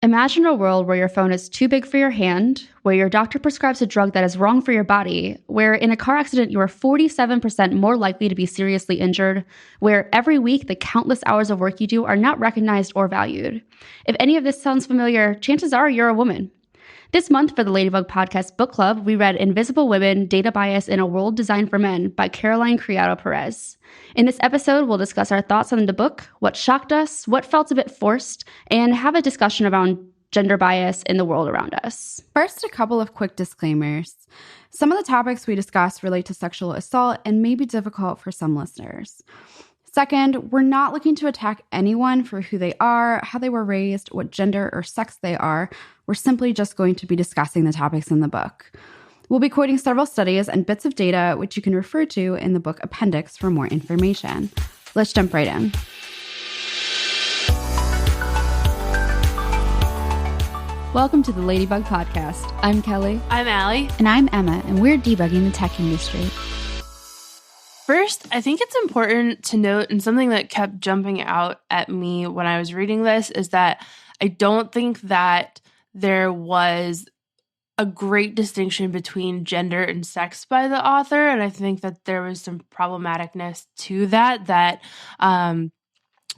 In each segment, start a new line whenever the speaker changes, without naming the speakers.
Imagine a world where your phone is too big for your hand, where your doctor prescribes a drug that is wrong for your body, where in a car accident you are 47% more likely to be seriously injured, where every week the countless hours of work you do are not recognized or valued. If any of this sounds familiar, chances are you're a woman. This month for the Ladybug Podcast Book Club, we read Invisible Women, Data Bias in a World Designed for Men by Caroline Criado-Pérez. In this episode, we'll discuss our thoughts on the book, what shocked us, what felt a bit forced, and have a discussion around gender bias in the world around us.
First, a couple of quick disclaimers. Some of the topics we discuss relate to sexual assault and may be difficult for some listeners. Second, we're not looking to attack anyone for who they are, how they were raised, what gender or sex they are. We're simply just going to be discussing the topics in the book. We'll be quoting several studies and bits of data, which you can refer to in the book appendix for more information. Let's jump right in. Welcome to the Ladybug Podcast. I'm Kelly.
I'm Allie.
And I'm Emma, and we're debugging the tech industry.
First, I think it's important to note, and something that kept jumping out at me when I was reading this, is that I don't think that there was a great distinction between gender and sex by the author, and I think that there was some problematicness to that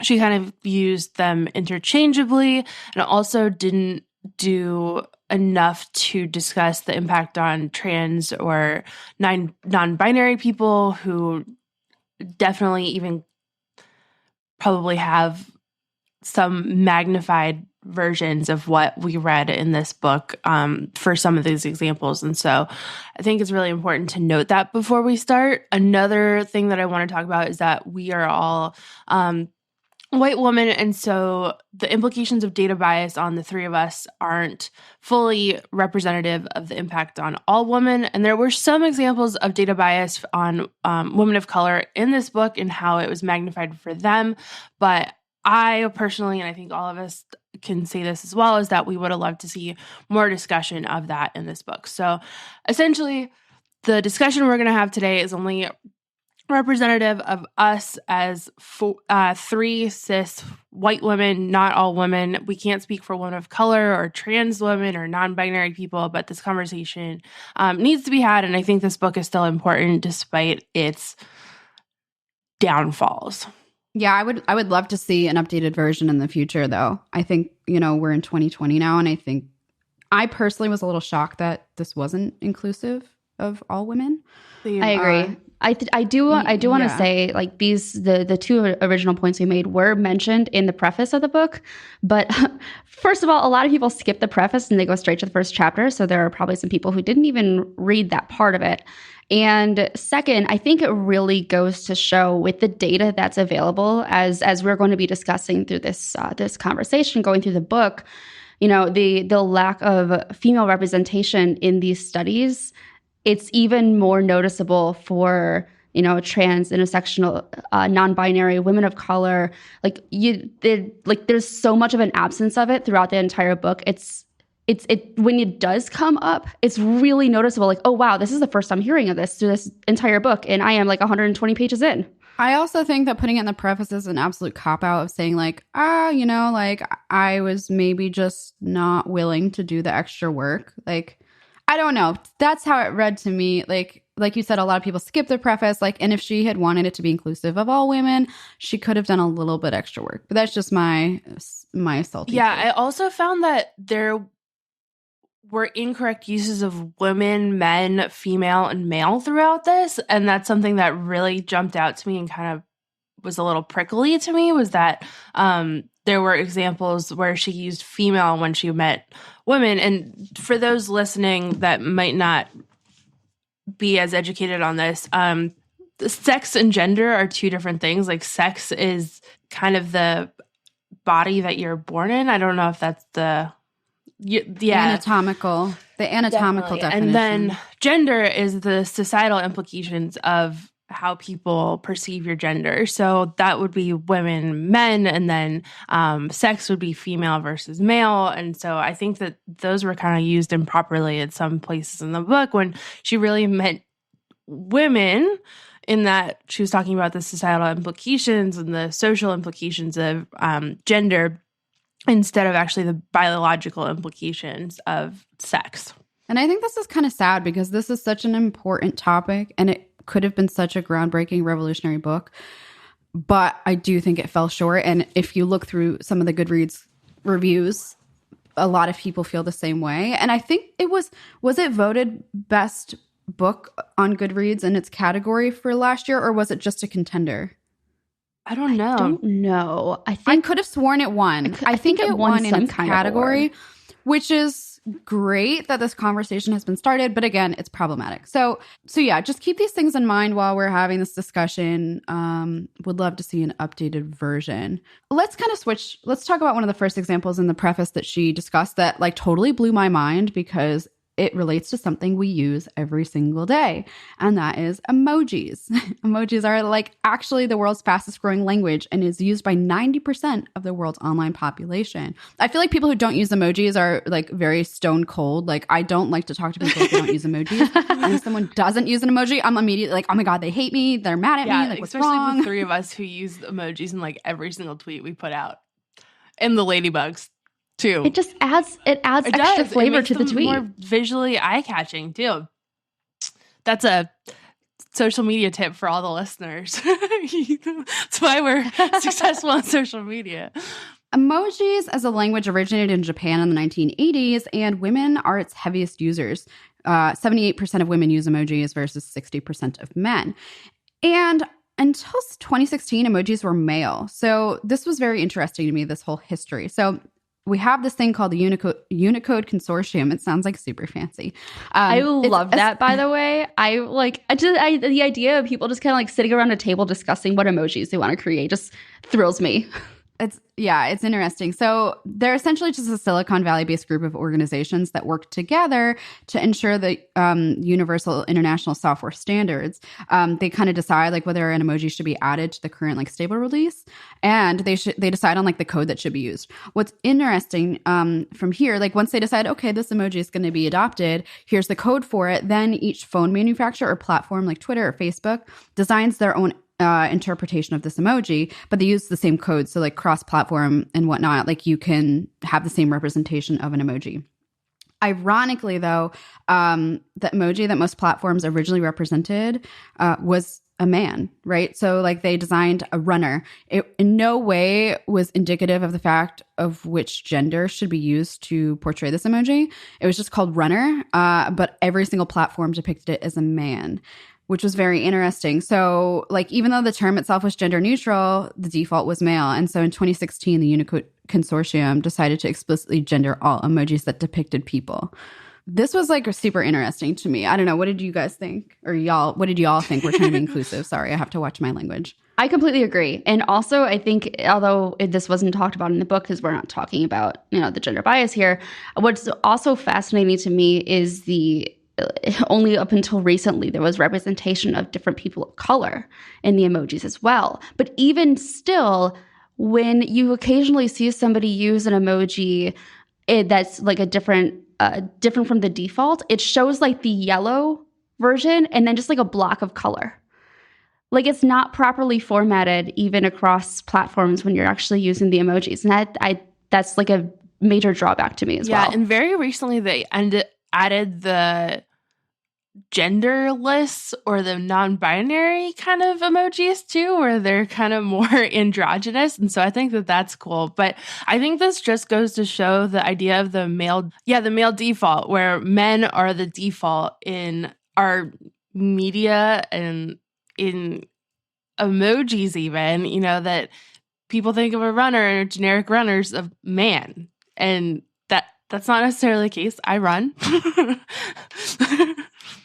she kind of used them interchangeably, and also didn't do enough to discuss the impact on trans or non-binary people who definitely even probably have some magnified versions of what we read in this book for some of these examples. And so I think it's really important to note that before we start. Another thing that I want to talk about is that we are all white woman, and so the implications of data bias on the three of us aren't fully representative of the impact on all women. And there were some examples of data bias on women of color in this book and how it was magnified for them. But I personally, and I think all of us can say this as well, is that we would have loved to see more discussion of that in this book. So essentially, the discussion we're going to have today is only representative of us as three cis white women, not all women. We can't speak for women of color or trans women or non-binary people, but this conversation needs to be had, and I think this book is still important despite its downfalls.
Yeah, I would love to see an updated version in the future, though. I think, we're in 2020 now, and I think I personally was a little shocked that this wasn't inclusive of all women.
I agree. I do want to say, like, the two original points we made were mentioned in the preface of the book, but first of all, a lot of people skip the preface and they go straight to the first chapter, so there are probably some people who didn't even read that part of it. And second, I think it really goes to show with the data that's available, as we're going to be discussing through this conversation, going through the book, the lack of female representation in these studies. It's even more noticeable for, trans, intersectional, non-binary, women of color. There's so much of an absence of it throughout the entire book. It's when it does come up, it's really noticeable. Like, oh wow, this is the first time hearing of this through this entire book, and I am like 120 pages in.
I also think that putting it in the preface is an absolute cop-out of saying I was maybe just not willing to do the extra work. Like, I don't know. That's how it read to me. Like you said, a lot of people skip the preface. And if she had wanted it to be inclusive of all women, she could have done a little bit extra work. But that's just my salty.
Yeah,
take.
I also found that there were incorrect uses of women, men, female, and male throughout this. And that's something that really jumped out to me and kind of was a little prickly to me, was that there were examples where she used female when she meant women. And for those listening that might not be as educated on this, sex and gender are two different things. Like, sex is kind of the body that you're born in. I don't know if that's the anatomical
definition.
And then gender is the societal implications of how people perceive your gender. So that would be women, men, and then sex would be female versus male. And so I think that those were kind of used improperly at some places in the book when she really meant women, in that she was talking about the societal implications and the social implications of gender. instead of actually the biological implications of sex.
And I think this is kind of sad because this is such an important topic and it could have been such a groundbreaking, revolutionary book. But I do think it fell short. And if you look through some of the Goodreads reviews, a lot of people feel the same way. And I think it was it voted best book on Goodreads in its category for last year, or was it just a contender?
I don't know.
I don't know.
I could have sworn it won. I think it won in its category, which is great that this conversation has been started. But again, it's problematic. So yeah, just keep these things in mind while we're having this discussion. Would love to see an updated version. Let's kind of switch. Let's talk about one of the first examples in the preface that she discussed that like totally blew my mind because it relates to something we use every single day, and that is emojis. Emojis are like actually the world's fastest growing language and is used by 90% of the world's online population. I feel like people who don't use emojis are like very stone cold. Like I don't like to talk to people who don't use emojis. And if someone doesn't use an emoji, I'm immediately like, oh my God, they hate me. They're mad at me. Like, what's wrong?
Especially the three of us who use emojis in like every single tweet we put out. And the ladybugs. Too.
It just adds extra flavor to the tweet.
More visually eye-catching too. That's a social media tip for all the listeners. That's why we're successful on social media.
Emojis as a language originated in Japan in the 1980s, and women are its heaviest users. 78% of women use emojis versus 60% of men. And until 2016, emojis were male. So this was very interesting to me, this whole history. So we have this thing called the Unicode Consortium. It sounds like super fancy.
I love that, by the way. The idea of people just kind of like sitting around a table discussing what emojis they want to create just thrills me.
It's interesting. So they're essentially just a Silicon Valley-based group of organizations that work together to ensure the universal international software standards. They kind of decide like whether an emoji should be added to the current like stable release, and they decide on like the code that should be used. What's interesting from here, like once they decide, okay, this emoji is going to be adopted, here's the code for it. Then each phone manufacturer or platform like Twitter or Facebook designs their own interpretation of this emoji, but they use the same code. So like cross-platform and whatnot, like you can have the same representation of an emoji. Ironically, though, the emoji that most platforms originally represented was a man, right? So like they designed a runner. It in no way was indicative of the fact of which gender should be used to portray this emoji. It was just called runner, but every single platform depicted it as a man, which was very interesting. So like, even though the term itself was gender neutral, the default was male. And so in 2016, the Unicode Consortium decided to explicitly gender all emojis that depicted people. This was like super interesting to me. I don't know. What did you guys think? Or what did y'all think? We're trying to be inclusive. Sorry, I have to watch my language.
I completely agree. And also, I think, although this wasn't talked about in the book, because we're not talking about, the gender bias here, what's also fascinating to me is only up until recently, there was representation of different people of color in the emojis as well. But even still, when you occasionally see somebody use an emoji that's like a different from the default, it shows like the yellow version and then just like a block of color. Like it's not properly formatted even across platforms when you're actually using the emojis. And that's like a major drawback to me as well.
Yeah, and very recently they added the genderless or the non-binary kind of emojis too, where they're kind of more androgynous. And so I think that's cool. But I think this just goes to show the idea of the male default, where men are the default in our media and in emojis even, that people think of a runner and generic runners of man. And that's not necessarily the case. I run.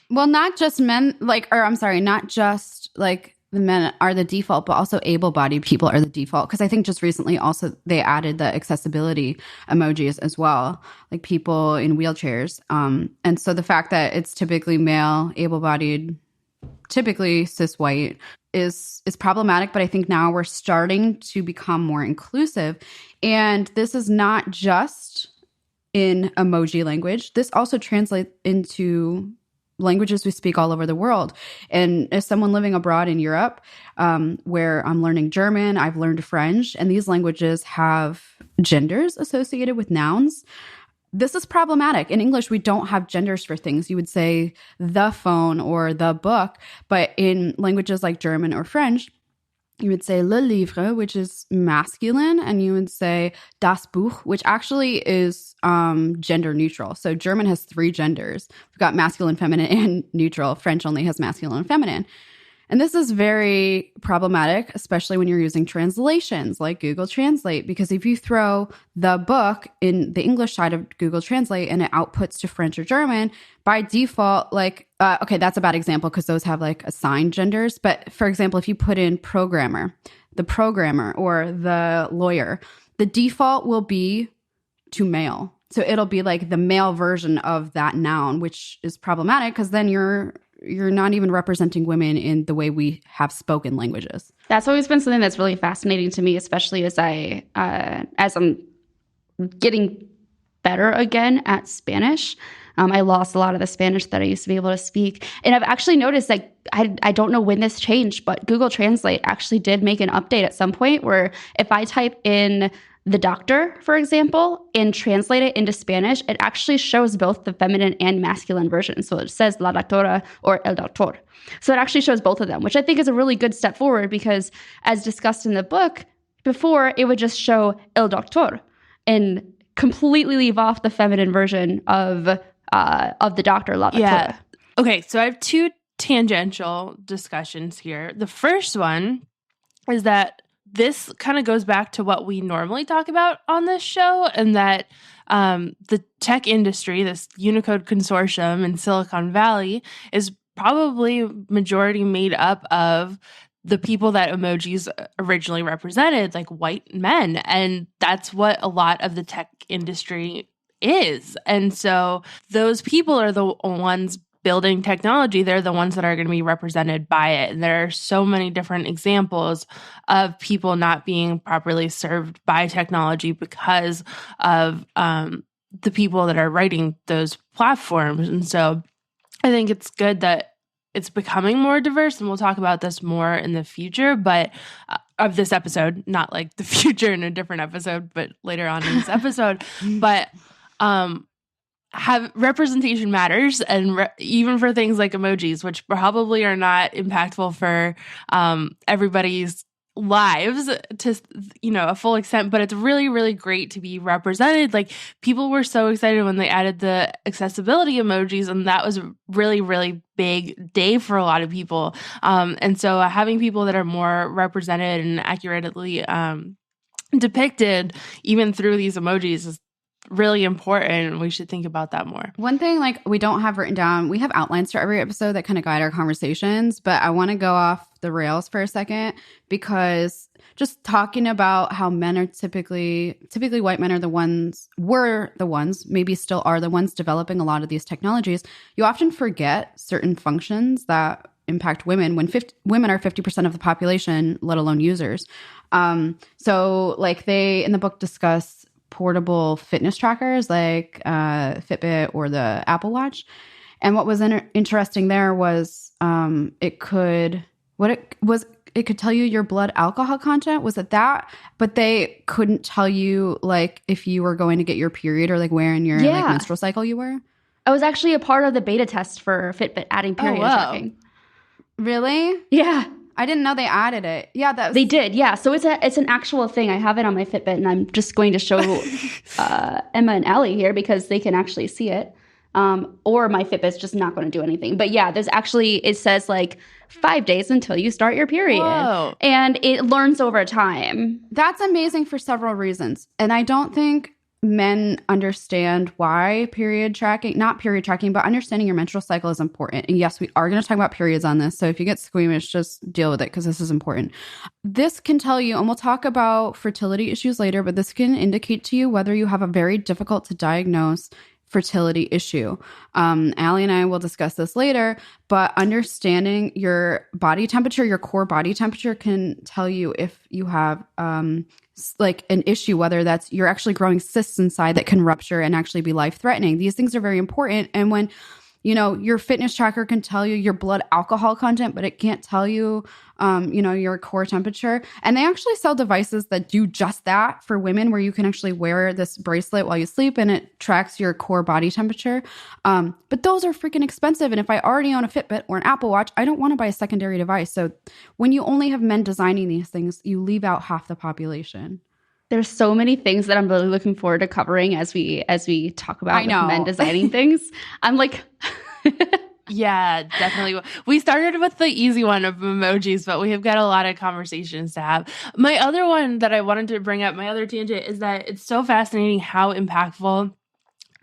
Well, not just men, not just like the men are the default, but also able-bodied people are the default. Because I think just recently also they added the accessibility emojis as well, like people in wheelchairs. And so the fact that it's typically male, able-bodied, typically cis white is problematic. But I think now we're starting to become more inclusive. And this is not just in emoji language. This also translates into languages we speak all over the world. And as someone living abroad in Europe, where I'm learning German, I've learned French, and these languages have genders associated with nouns. This is problematic. In English, we don't have genders for things. You would say the phone or the book, but in languages like German or French, you would say le livre, which is masculine, and you would say das Buch, which actually is gender neutral. So German has 3 genders. We've got masculine, feminine, and neutral. French only has masculine and feminine. And this is very problematic, especially when you're using translations like Google Translate, because if you throw the book in the English side of Google Translate and it outputs to French or German, by default, like, okay, that's a bad example because those have like assigned genders. But for example, if you put in programmer, the programmer, or the lawyer, the default will be to male. So it'll be like the male version of that noun, which is problematic because then you're not even representing women in the way we have spoken languages.
That's always been something that's really fascinating to me, especially as I'm getting better again at Spanish. I lost a lot of the Spanish that I used to be able to speak. And I've actually noticed that I don't know when this changed, but Google Translate actually did make an update at some point where if I type in the doctor, for example, and translate it into Spanish, it actually shows both the feminine and masculine version. So it says la doctora or el doctor. So it actually shows both of them, which I think is a really good step forward because as discussed in the book, before it would just show el doctor and completely leave off the feminine version of the doctor, la doctora.
Yeah. Okay, so I have 2 tangential discussions here. The first one is that this kind of goes back to what we normally talk about on this show, and that the tech industry, this Unicode consortium in Silicon Valley, is probably majority made up of the people that emojis originally represented, like white men. And that's what a lot of the tech industry is. And so those people are the ones building technology. They're the ones that are going to be represented by it. And there are so many different examples of people not being properly served by technology because of the people that are writing those platforms. And so I think it's good that it's becoming more diverse, and we'll talk about this more in the future, but of this episode, not like the future in a different episode, but later on in this episode. But have representation matters, and even for things like emojis, which probably are not impactful for everybody's lives to a full extent, but it's really, really great to be represented. Like, people were so excited when they added the accessibility emojis, and that was a really, really big day for a lot of people. And so having people that are more represented and accurately depicted even through these emojis is really important. We should think about that more.
One thing, like, we don't have written down, we have outlines for every episode that kind of guide our conversations, but I want to go off the rails for a second, because just talking about how men are typically white men were the ones, maybe still are the ones developing a lot of these technologies, you often forget certain functions that impact women when women are 50% of the population, let alone users. So like they in the book discuss portable fitness trackers like Fitbit or the Apple Watch. And what was interesting there was it could tell you your blood alcohol content. Was it that? But they couldn't tell you like if you were going to get your period or like where in your like menstrual cycle you were.
I was actually a part of the beta test for Fitbit adding period tracking.
Really?
Yeah.
I didn't know they added it. Yeah,
they did. Yeah, so it's an actual thing. I have it on my Fitbit, and I'm just going to show Emma and Allie here because they can actually see it. Or my Fitbit's just not going to do anything. But yeah, there's actually, it says like 5 days until you start your period.
Whoa.
And it learns over time.
That's amazing for several reasons. And I don't think men understand why not period tracking, but understanding your menstrual cycle is important. And yes, we are going to talk about periods on this. So if you get squeamish, just deal with it because this is important. This can tell you, and we'll talk about fertility issues later, but this can indicate to you whether you have a very difficult to diagnose fertility issue. Allie and I will discuss this later, but understanding your body temperature, your core body temperature can tell you if you have like an issue, whether that's you're actually growing cysts inside that can rupture and actually be life-threatening. These things are very important. And when your fitness tracker can tell you your blood alcohol content, but it can't tell you, your core temperature. And they actually sell devices that do just that for women, where you can actually wear this bracelet while you sleep and it tracks your core body temperature. But those are freaking expensive. And if I already own a Fitbit or an Apple Watch, I don't want to buy a secondary device. So when you only have men designing these things, you leave out half the population.
There's so many things that I'm really looking forward to covering as we talk about men designing things. I'm like,
yeah, definitely. We started with the easy one of emojis, but we have got a lot of conversations to have. My other one that I wanted to bring up, my other tangent, is that it's so fascinating how impactful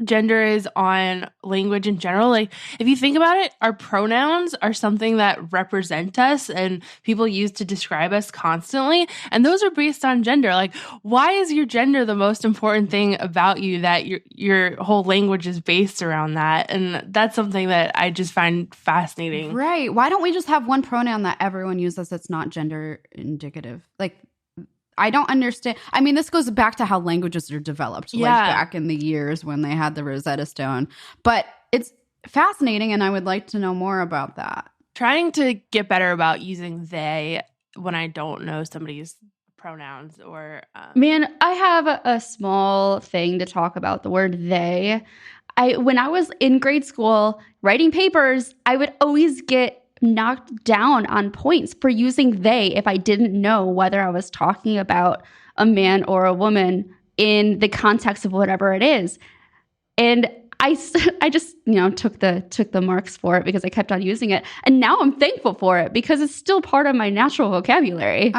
gender is on language in general. Like, if you think about it, our pronouns are something that represent us and people use to describe us constantly. And those are based on gender. Like, why is your gender the most important thing about you that your whole language is based around that? And that's something that I just find fascinating.
Right. Why don't we just have one pronoun that everyone uses that's not gender indicative? Like, I don't understand. I mean, this goes back to how languages are developed, like back in the years when they had the Rosetta Stone. But it's fascinating, and I would like to know more about that.
Trying to get better about using they when I don't know somebody's pronouns or...
Man, I have a small thing to talk about the word they. When I was in grade school writing papers, I would always get knocked down on points for using they if I didn't know whether I was talking about a man or a woman in the context of whatever it is. And I just took the marks for it because I kept on using it, and now I'm thankful for it because it's still part of my natural vocabulary.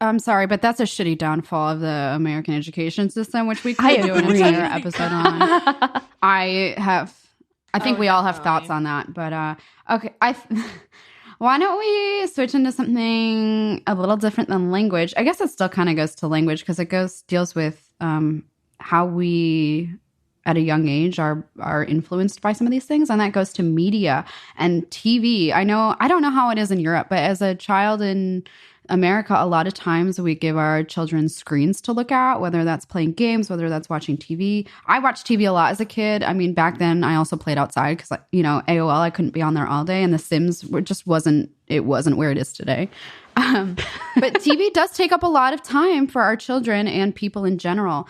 I'm sorry, but that's a shitty downfall of the American education system, which we could do an entire episode on. I think we all have thoughts on that, but okay. Why don't we switch into something a little different than language? I guess it still kind of goes to language because it deals with how we, at a young age, are influenced by some of these things, and that goes to media and TV. I don't know how it is in Europe, but as a child in America, a lot of times we give our children screens to look at, whether that's playing games, whether that's watching TV. I watched TV a lot as a kid. I mean, back then I also played outside because, AOL, I couldn't be on there all day, and The Sims wasn't where it is today. But TV does take up a lot of time for our children and people in general.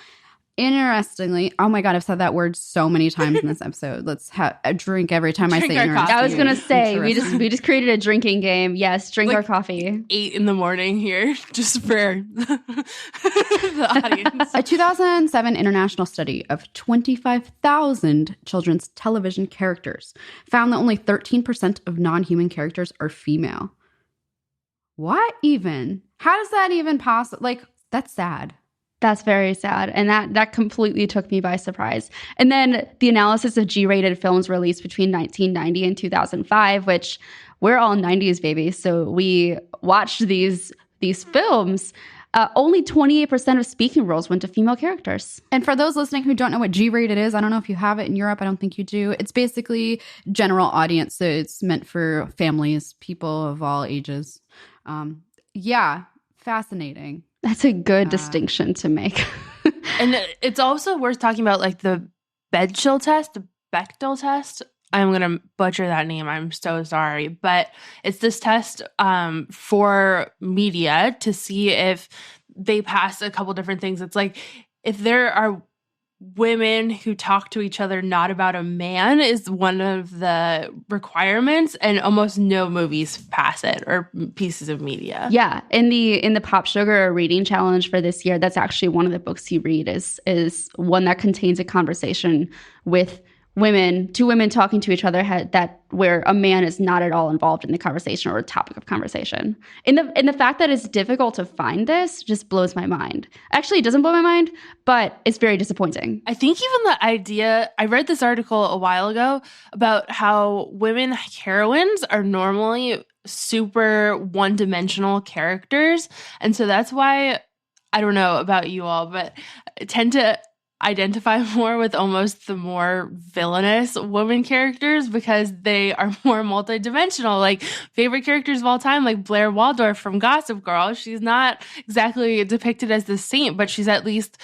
Interestingly, oh my God, I've said that word so many times in this episode. Let's have a drink every time I say interesting.
I was going to say, we just created a drinking game. Yes, drink our coffee.
8 a.m. here, just for the audience.
A 2007 international study of 25,000 children's television characters found that only 13% of non-human characters are female. What even? How does that even possible? Like, that's sad.
That's very sad. And that completely took me by surprise. And then the analysis of G-rated films released between 1990 and 2005, which we're all 90s babies. So we watched these films. Only 28% of speaking roles went to female characters.
And for those listening who don't know what G-rated is, I don't know if you have it in Europe. I don't think you do. It's basically general audience. So it's meant for families, people of all ages. Fascinating.
That's a good distinction to make.
And it's also worth talking about, like, the Bechdel test, the Bechdel test. I'm going to butcher that name. I'm so sorry. But it's this test for media to see if they pass a couple different things. It's like, if there are women who talk to each other not about a man is one of the requirements, and almost no movies pass it, or pieces of media.
Yeah, in the Pop Sugar reading challenge for this year, that's actually one of the books you read is one that contains a conversation with two women talking to each other where a man is not at all involved in the conversation or a topic of conversation. And the fact that it's difficult to find this just blows my mind. Actually, it doesn't blow my mind, but it's very disappointing.
I think even the idea, I read this article a while ago about how women heroines are normally super one-dimensional characters. And so that's why, I don't know about you all, but I tend to identify more with almost the more villainous woman characters because they are more multidimensional. Like, favorite characters of all time, like Blair Waldorf from Gossip Girl. She's not exactly depicted as the saint, but she's at least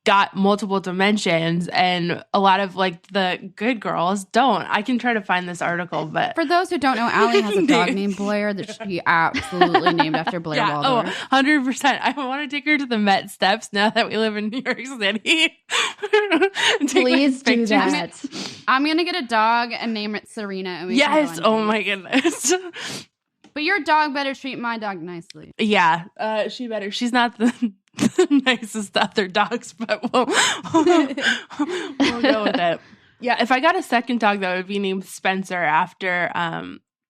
got multiple dimensions, and a lot of like the good girls don't. I can try to find this article, but
for those who don't know, Allie has a dog named Blair that she absolutely named after Blair Waldorf.
100%. I want to take her to the Met Steps now that we live in New York City.
Please do that.
I'm gonna get a dog and name it Serena. And
yes. Oh my goodness.
But your dog better treat my dog nicely.
Yeah, she better. She's not the nicest other dogs, but we'll go with it. Yeah, if I got a second dog, that would be named Spencer after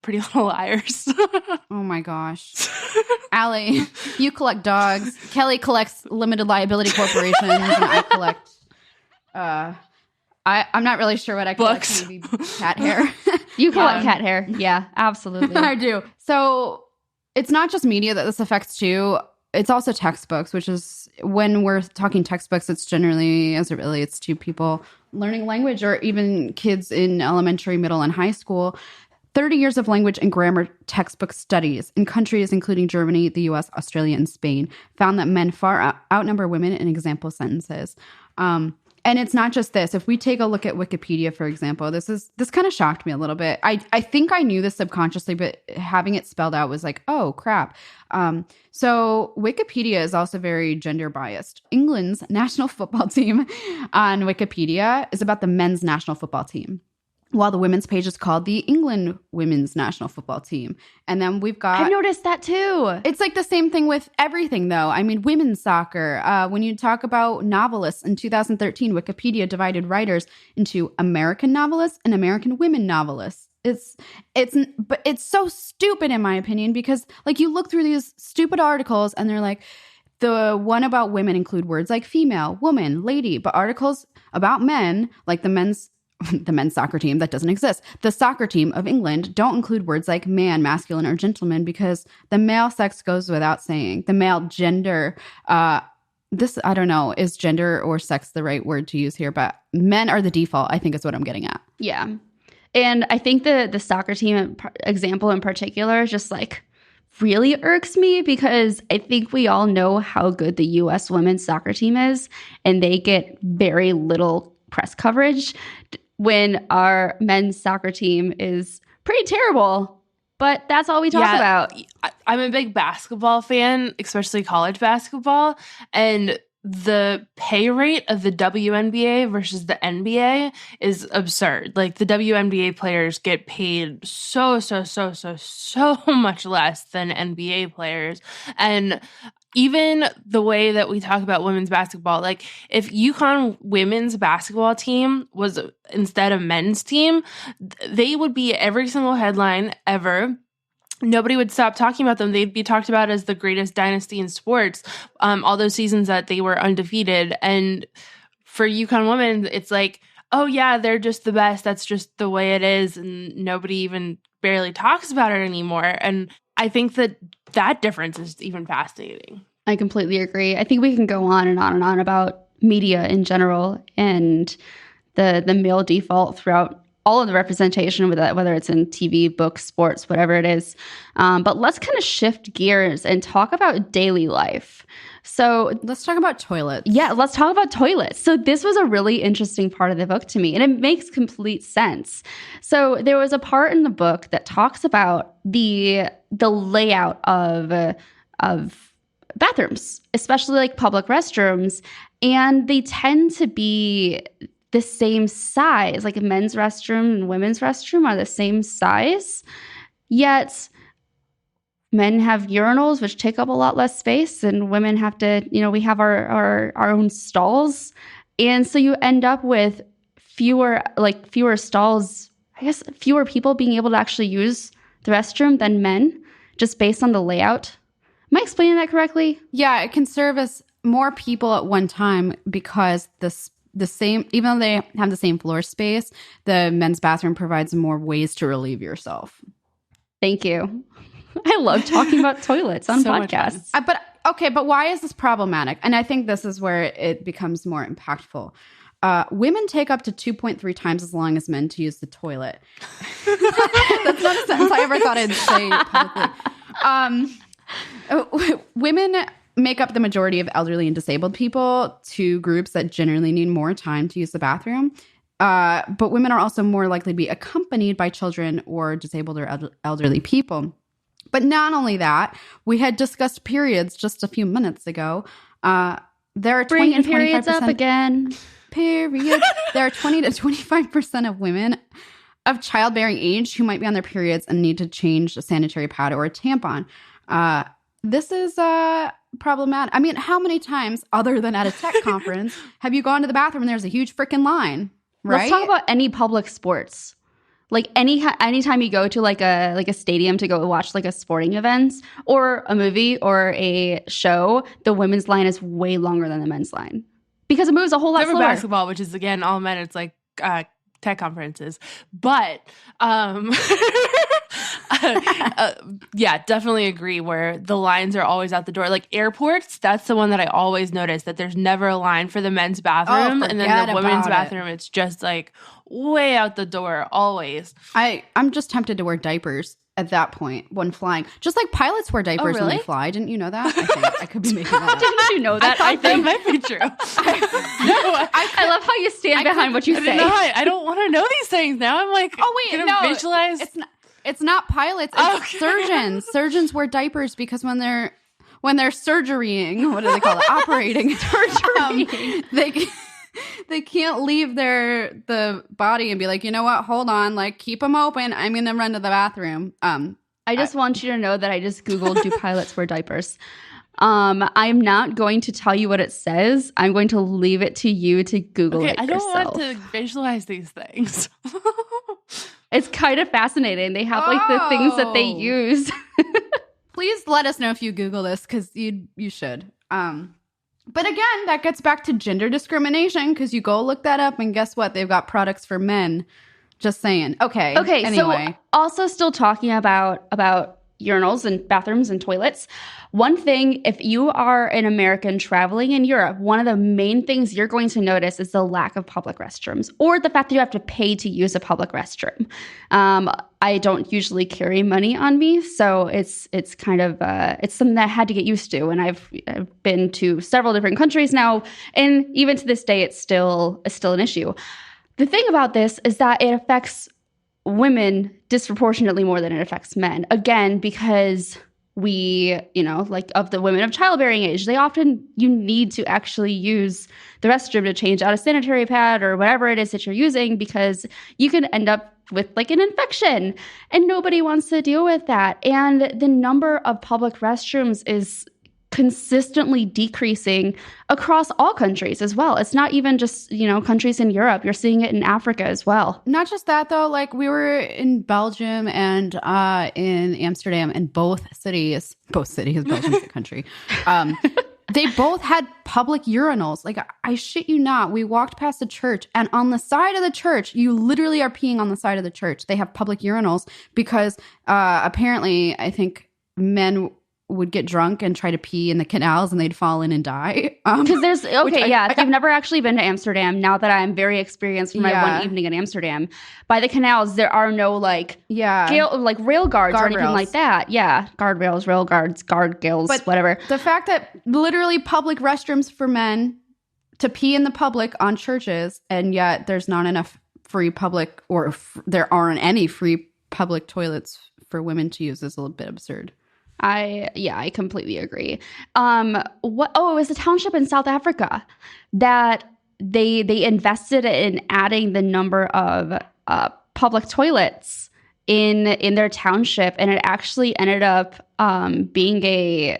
Pretty Little Liars.
Oh my gosh. Allie, you collect dogs. Kelly collects limited liability corporations, and I collect I'm not really sure what I collect.
Books.
Maybe cat hair.
You collect cat hair. Yeah, absolutely.
I do. So it's not just media that this affects too. It's also textbooks, which is when we're talking textbooks, it's generally as it relates to people learning language or even kids in elementary, middle, and high school. 30 years of language and grammar textbook studies in countries including Germany, the US, Australia, and Spain found that men far outnumber women in example sentences. And it's not just this. If we take a look at Wikipedia, for example, this kind of shocked me a little bit. I think I knew this subconsciously, but having it spelled out was like, oh, crap. So Wikipedia is also very gender biased. England's national football team on Wikipedia is about the men's national football team, while the women's page is called the England Women's National Football Team. And then we've got...
I've noticed that too.
It's like the same thing with everything, though. I mean, women's soccer. When you talk about novelists, in 2013, Wikipedia divided writers into American novelists and American women novelists. But it's so stupid, in my opinion, because like you look through these stupid articles and they're like, the one about women include words like female, woman, lady, but articles about men, like the men's soccer team, that doesn't exist. The soccer team of England don't include words like man, masculine, or gentleman because the male sex goes without saying. The male gender, I don't know, is gender or sex the right word to use here? But men are the default, I think is what I'm getting at.
Yeah. And I think the soccer team example in particular just like really irks me because I think we all know how good the U.S. women's soccer team is, and they get very little press coverage when our men's soccer team is pretty terrible. But that's all we talk about.
I'm a big basketball fan, especially college basketball. And the pay rate of the WNBA versus the NBA is absurd. Like the WNBA players get paid so much less than NBA players. And even the way that we talk about women's basketball, like if UConn women's basketball team was instead of men's team, they would be every single headline ever. Nobody would stop talking about them. They'd be talked about as the greatest dynasty in sports, all those seasons that they were undefeated. And for UConn women, it's like, oh yeah, they're just the best. That's just the way it is. And nobody even barely talks about it anymore. And I think that difference is even fascinating.
I completely agree. I think we can go on and on and on about media in general and the male default throughout all of the representation, whether it's in TV, books, sports, whatever it is. But let's kind of shift gears and talk about daily life. So
let's talk about toilets.
Yeah, let's talk about toilets. So this was a really interesting part of the book to me, and it makes complete sense. So there was a part in the book that talks about the layout of bathrooms, especially like public restrooms, and they tend to be the same size. Like a men's restroom and women's restroom are the same size, yet men have urinals, which take up a lot less space, and women have to, we have our own stalls. And so you end up with fewer stalls, I guess fewer people being able to actually use the restroom than men, just based on the layout. Am I explaining that correctly?
Yeah, it can service more people at one time because the same, even though they have the same floor space, the men's bathroom provides more ways to relieve yourself.
Thank you. I love talking about toilets on podcasts.
But why is this problematic? And I think this is where it becomes more impactful. Women take up to 2.3 times as long as men to use the toilet. That's not a sentence I ever thought I'd say publicly. Women make up the majority of elderly and disabled people, two groups that generally need more time to use the bathroom. But women are also more likely to be accompanied by children or disabled or elderly people. But not only that, we had discussed periods just a few minutes ago. There are 20 to 25%
periods up again.
Periods. There are 20 to 25% of women of childbearing age who might be on their periods and need to change a sanitary pad or a tampon. This is problematic. I mean, how many times, other than at a tech conference, have you gone to the bathroom and there's a huge freaking line? Right?
Let's talk about any public sports. Like anytime you go to like a stadium to go watch like a sporting event or a movie or a show, the women's line is way longer than the men's line because it moves a whole lot slower.
Basketball, which is again all men, it's like tech conferences, but yeah, definitely agree where the lines are always out the door. Like airports, that's the one that I always notice that there's never a line for the men's bathroom, and then the women's bathroom, it's just like way out the door always.
I'm just tempted to wear diapers at that point when flying. Just like pilots wear diapers when they fly. Didn't you know that? I think I could be making that up.
Didn't you know that?
I think that might be true.
I love how you stand behind what you say.
I don't want to know these things now. I'm like, visualize.
It's not pilots. It's surgeons. Surgeons wear diapers because when they're surgerying, what do they call it? Operating. Surgerying. They can't leave the body and be like, you know what? Hold on. Like, keep them open. I'm going to run to the bathroom.
I just want you to know that I just Googled, do pilots wear diapers? I'm not going to tell you what it says. I'm going to leave it to you to Google it yourself.
I don't want to visualize these things.
It's kind of fascinating. They have like the things that they use.
Please let us know if you Google this because you should. But again, that gets back to gender discrimination because you go look that up and guess what? They've got products for men. Just saying. Okay. Anyway.
So also still talking about urinals and bathrooms and toilets. One thing, if you are an American traveling in Europe, one of the main things you're going to notice is the lack of public restrooms or the fact that you have to pay to use a public restroom. I don't usually carry money on me, so it's kind of it's something that I had to get used to. And I've been to several different countries now, and even to this day, it's still an issue. The thing about this is that it affects women disproportionately more than it affects men. Again, because we, like of the women of childbearing age, you need to actually use the restroom to change out a sanitary pad or whatever it is that you're using because you can end up with like an infection and nobody wants to deal with that. And the number of public restrooms is consistently decreasing across all countries as well. It's not even just, countries in Europe. You're seeing it in Africa as well.
Not just that, though. Like we were in Belgium and in Amsterdam, and both cities, Belgium's a country, they both had public urinals. Like, I shit you not. We walked past a church, and on the side of the church, you literally are peeing on the side of the church. They have public urinals because apparently, I think men would get drunk and try to pee in the canals and they'd fall in and die.
Because if you've never actually been to Amsterdam, now that I'm very experienced from my one evening in Amsterdam, by the canals, there are no rail guards or anything like that. Yeah, guardrails, rail guards, guardrails, whatever.
The fact that literally public restrooms for men to pee in the public on churches, and yet there's not enough free public there aren't any free public toilets for women to use is a little bit absurd.
I completely agree. It was a township in South Africa that they invested in adding the number of public toilets in their township, and it actually ended up being I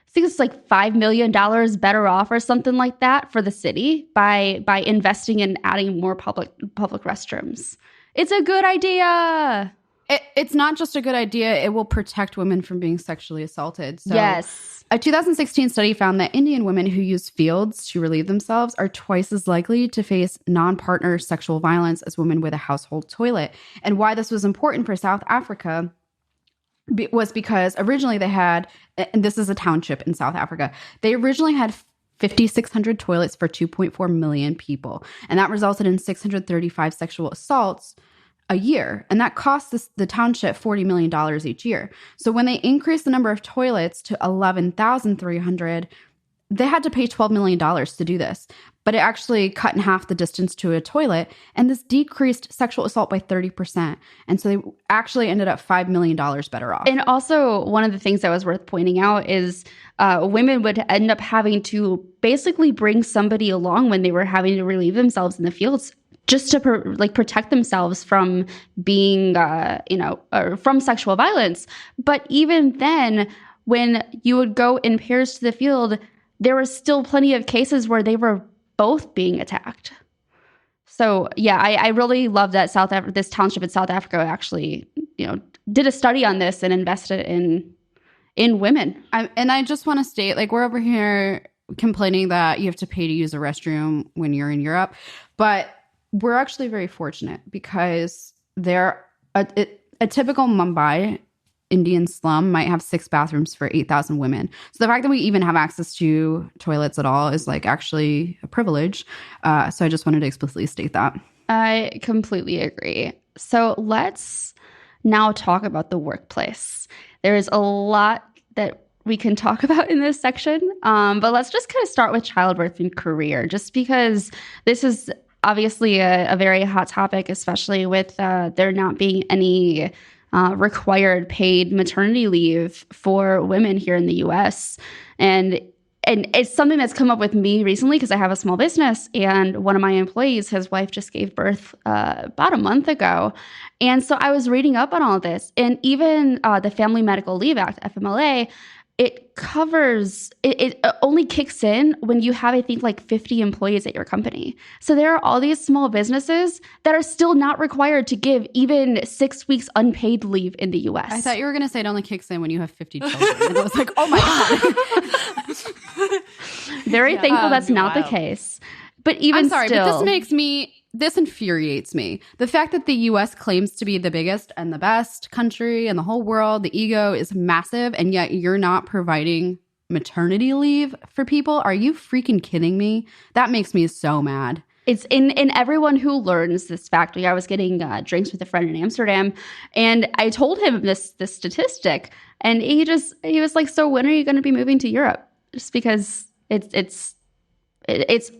think it's like $5 million better off or something like that for the city by investing in adding more public restrooms. It's a good idea.
It's not just a good idea. It will protect women from being sexually assaulted. So,
yes.
A 2016 study found that Indian women who use fields to relieve themselves are twice as likely to face non-partner sexual violence as women with a household toilet. And why this was important for South Africa was because originally they had, and this is a township in South Africa, they originally had 5,600 toilets for 2.4 million people. And that resulted in 635 sexual assaults a year. And that costs the township $40 million each year. So when they increased the number of toilets to 11,300, they had to pay $12 million to do this. But it actually cut in half the distance to a toilet. And this decreased sexual assault by 30%. And so they actually ended up $5 million better off.
And also, one of the things that was worth pointing out is women would end up having to basically bring somebody along when they were having to relieve themselves in the fields, just to protect themselves from being, from sexual violence. But even then, when you would go in pairs to the field, there were still plenty of cases where they were both being attacked. So yeah, I really love that this township in South Africa actually, did a study on this and invested in women.
And I just want to state, like, we're over here complaining that you have to pay to use a restroom when you're in Europe, but we're actually very fortunate because a typical Mumbai Indian slum might have 6 bathrooms for 8,000 women. So the fact that we even have access to toilets at all is like actually a privilege. So I just wanted to explicitly state that.
I completely agree. So let's now talk about the workplace. There is a lot that we can talk about in this section, but let's just kind of start with childbirth and career, just because this is obviously a very hot topic, especially with there not being any required paid maternity leave for women here in the U.S. And it's something that's come up with me recently because I have a small business, and one of my employees, his wife just gave birth about a month ago. And so I was reading up on all of this, and even the Family Medical Leave Act, FMLA, it covers, it only kicks in when you have, I think, like 50 employees at your company. So there are all these small businesses that are still not required to give even 6 weeks unpaid leave in the U.S.
I thought you were going to say it only kicks in when you have 50 children. And I was like, oh my God.
Very thankful that's not the case. But even
but
still,
this infuriates me. The fact that the U.S. claims to be the biggest and the best country in the whole world, the ego is massive, and yet you're not providing maternity leave for people. Are you freaking kidding me? That makes me so mad.
It's in everyone who learns this fact. I was getting drinks with a friend in Amsterdam, and I told him this statistic, and he was like, "So when are you going to be moving to Europe?" Just because it's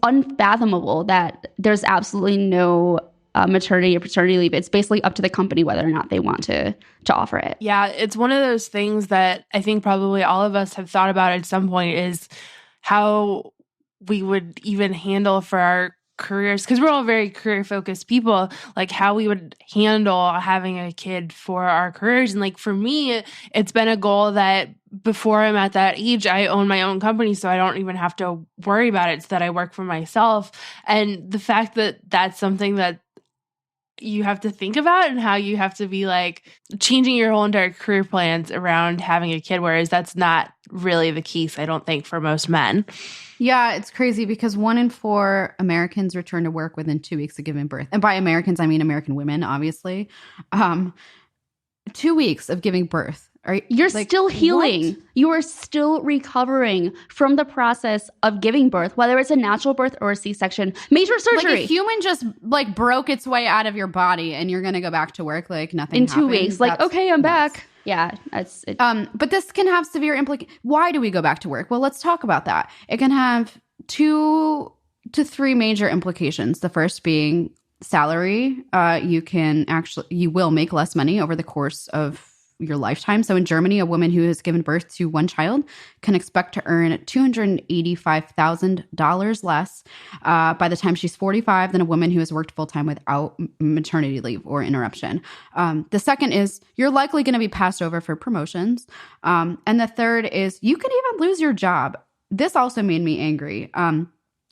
unfathomable that there's absolutely no maternity or paternity leave. It's basically up to the company whether or not they want to offer it.
Yeah, it's one of those things that I think probably all of us have thought about at some point, is how we would even handle for our careers, because we're all very career-focused people, like how we would handle having a kid for our careers. And like for me, it's been a goal that before I'm at that age, I own my own company, so I don't even have to worry about it, so that I work for myself. And the fact that that's something that you have to think about, and how you have to be like changing your whole entire career plans around having a kid, whereas that's not really the case, I don't think, for most men.
Yeah, it's crazy because 1 in 4 Americans return to work within 2 weeks of giving birth. And by Americans, I mean American women, obviously. 2 weeks of giving birth.
You're still healing. What? You are still recovering from the process of giving birth, whether it's a natural birth or a C-section. Major surgery.
Like a human just like broke its way out of your body and you're going to go back to work like nothing
in
happened.
2 weeks. Like, okay, I'm back. Yeah, that's it.
But this can have severe implications. Why do we go back to work? Well, let's talk about that. It can have 2 to 3 major implications. The first being salary. You will make less money over the course of your lifetime. So in Germany, a woman who has given birth to 1 child can expect to earn $285,000 less by the time she's 45 than a woman who has worked full-time without maternity leave or interruption. The second is you're likely going to be passed over for promotions. And the third is you can even lose your job. This also made me angry.